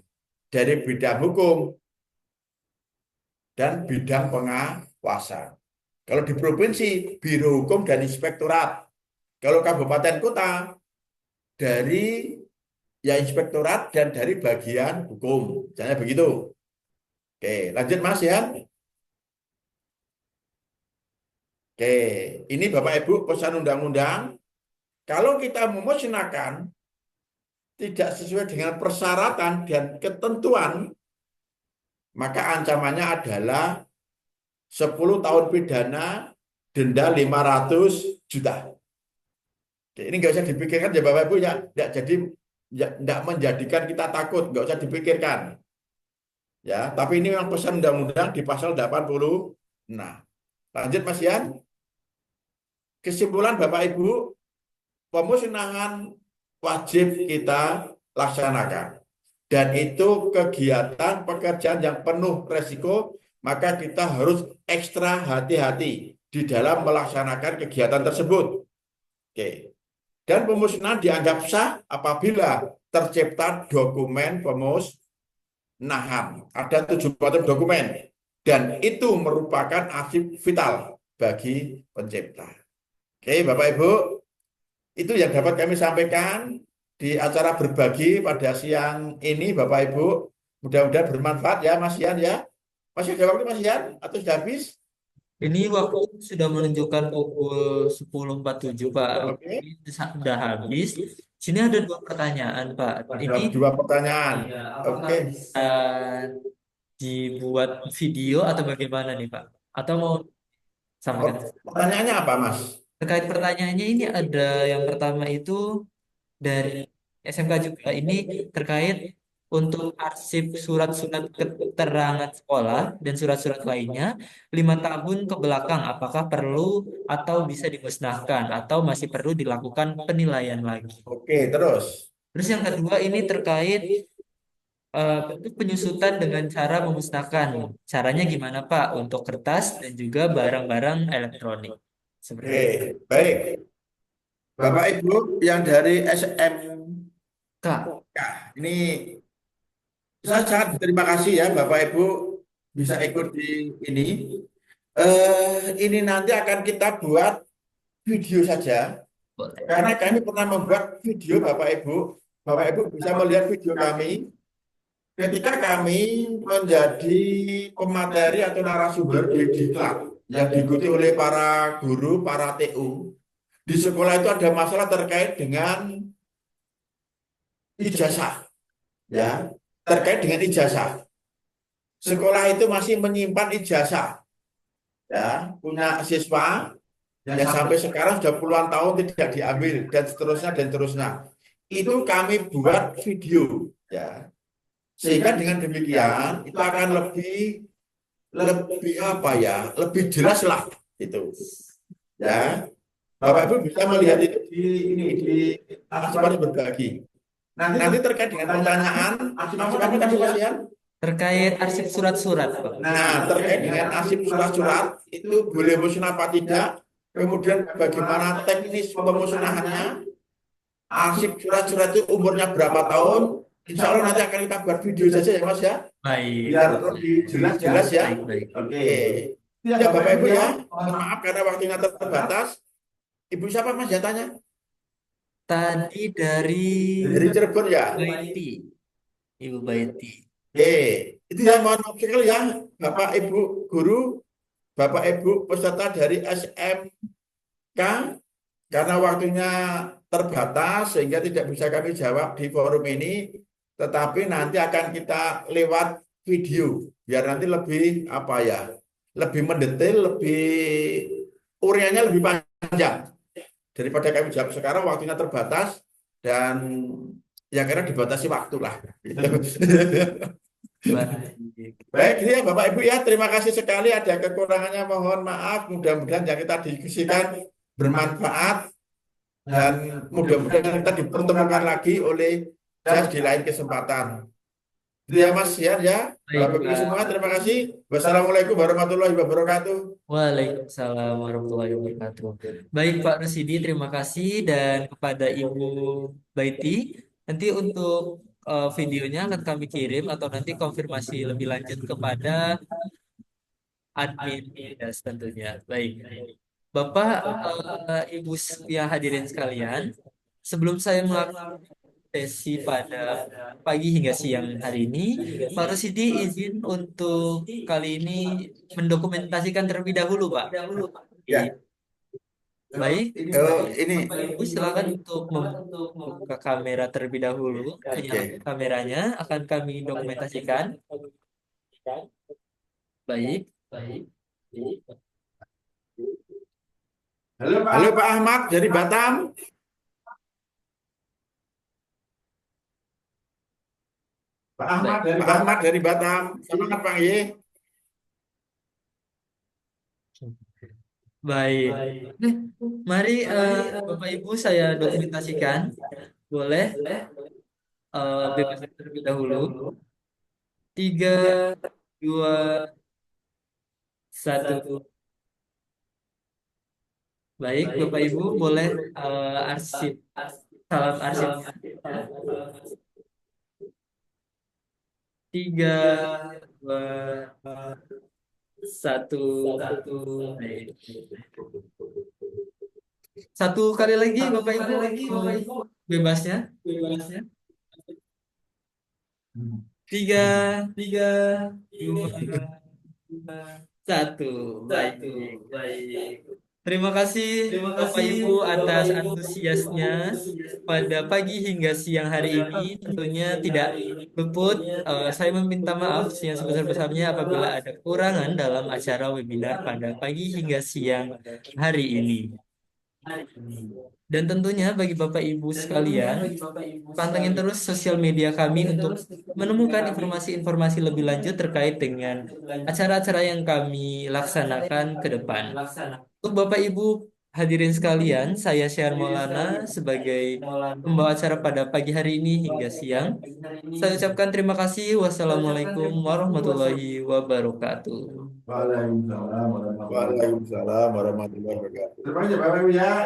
dari bidang hukum dan bidang pengawasan. Kalau di provinsi, biro hukum dan inspektorat. Kalau kabupaten kota, dari ya inspektorat dan dari bagian hukum, misalnya begitu. Oke, lanjut Mas ya. Oke, ini Bapak Ibu pesan undang-undang. Kalau kita memusnahkan tidak sesuai dengan persyaratan dan ketentuan, maka ancamannya adalah 10 tahun pidana, denda 500 juta. Oke, ini nggak usah dipikirkan ya Bapak Ibu ya, nggak menjadikan kita takut, nggak usah dipikirkan. Ya, tapi ini memang pesan undang-undang di pasal 80. Nah, lanjut Mas Yan. Kesimpulan Bapak Ibu, pemusnahan wajib kita laksanakan. Dan itu kegiatan pekerjaan yang penuh resiko maka kita harus ekstra hati-hati di dalam melaksanakan kegiatan tersebut. Oke. Dan pemusnahan dianggap sah apabila tercipta dokumen pemusnahan. Ada 7 macam dokumen dan itu merupakan arsip vital bagi pencipta. Oke, Bapak Ibu, itu yang dapat kami sampaikan di acara berbagi pada siang ini, Bapak Ibu. Mudah-mudahan bermanfaat ya, Mas Yan ya. Masih ada waktu, Mas Yan? Atau sudah habis? Ini waktu sudah menunjukkan pukul 10.47, Pak. Oke. Ini sudah habis. Sini ada 2 pertanyaan, Pak. Ada Ini 2 pertanyaan. Oke. dibuat video atau bagaimana nih, Pak? Atau mau sampaikan? Pertanyaannya apa, Mas? Terkait pertanyaannya ini ada yang pertama itu dari SMK juga. Ini terkait untuk arsip surat-surat keterangan sekolah dan surat-surat lainnya 5 tahun ke belakang, apakah perlu atau bisa dimusnahkan atau masih perlu dilakukan penilaian lagi? Oke, terus. Terus yang kedua ini terkait bentuk penyusutan dengan cara memusnahkan. Caranya gimana Pak untuk kertas dan juga barang-barang elektronik? Seperti Oke, itu. baik. Bapak Ibu yang dari SMK, Kak, ini saya sangat berterima kasih ya Bapak Ibu bisa ikut di ini. Ini nanti akan kita buat video saja boleh. karena kami pernah membuat video Bapak Ibu. Bapak Ibu bisa melihat video kami ketika kami menjadi pemateri atau narasumber di diklat yang diikuti oleh para guru, para TU. Di sekolah itu ada masalah terkait dengan ijazah, ya, terkait dengan ijazah. Sekolah itu masih menyimpan ijazah, ya, punya siswa yang sampai sekarang sudah puluhan tahun tidak diambil dan seterusnya dan seterusnya. Itu kami buat video, ya, sehingga dengan demikian itu akan lebih apa ya, lebih jelas lah itu, ya. Bapak Ibu bisa melihat itu di kesempatan berbagi. Nanti terkait dengan pertanyaan, apa tadi Mas Yan? Terkait arsip surat-surat, Pak. Nah, terkait dengan arsip surat-surat itu boleh musnah apa tidak? Kemudian bagaimana teknis pemusnahannya? Arsip surat-surat itu umurnya berapa tahun? Insya Allah nanti akan kita buat video saja ya Mas ya. Baik. Biar lebih jelas ya. Baik, baik. Oke. Ya Bapak Ibu ya, mohon maaf karena waktunya terbatas. Ibu siapa Mas ya tanya? Tadi dari Cirebon ya. Baiti, Ibu Baiti. Oke, itu ya mohon maaf sekali ya Bapak Ibu guru, Bapak Ibu peserta dari SMK karena waktunya terbatas sehingga tidak bisa kami jawab di forum ini, tetapi nanti akan kita lewat video biar nanti lebih apa ya, lebih mendetail, lebih uriannya lebih panjang daripada kami jawab sekarang waktunya terbatas dan ya karena dibatasi waktu lah. Baik, ini ya Bapak Ibu ya, terima kasih sekali. Ada kekurangannya mohon maaf. Mudah-mudahan yang kita diskusikan bermanfaat dan mudah-mudahan kita dipertemukan lagi oleh Jas di lain kesempatan. Itu ya Mas ya, ya. Bapak Ibu semua terima kasih. Wassalamualaikum warahmatullahi wabarakatuh. Waalaikumsalam warahmatullahi wabarakatuh. Baik Pak Rusidi, terima kasih dan kepada Ibu Baiti. Nanti untuk videonya akan kami kirim atau nanti konfirmasi lebih lanjut kepada admin Dinas tentunya. Baik. Bapak, Ibu yang hadirin sekalian, sebelum saya melakukan sesi pada pagi hingga siang hari ini, Pak Rusidi izin untuk kali ini mendokumentasikan terlebih dahulu, Pak. Ya. Baik, Ini Ibu silakan untuk membuka kamera terlebih dahulu. Nyalakan kameranya akan kami dokumentasikan. Baik. Halo Pak Ahmad dari Batam. Pak Ahmad dari Batam. Semangat Pak Ye. Baik. Mari Bapak Ibu saya dokumentasikan. Boleh bebas terlebih dahulu. 3, 2, 1. Baik, Bapak Ibu boleh arsip salam arsip 3, 2, 1. Baik. 1 kali lagi Bapak Ibu bebasnya. 3, 2, 1. Baik. Terima kasih Bapak Ibu atas antusiasnya pada pagi hingga siang hari ini. Tentunya tidak luput, saya meminta maaf yang sebesar-besarnya apabila ada kekurangan dalam acara webinar pada pagi hingga siang hari ini. Dan tentunya bagi Bapak Ibu sekalian, pantengin terus sosial media kami untuk menemukan informasi-informasi lebih lanjut terkait dengan acara-acara yang kami laksanakan ke depan. Untuk Bapak Ibu hadirin sekalian, saya Syahar Maulana sebagai pembawa acara pada pagi hari ini hingga siang. Saya ucapkan terima kasih. Wassalamualaikum warahmatullahi wabarakatuh. Waalaikumsalam warahmatullahi wabarakatuh.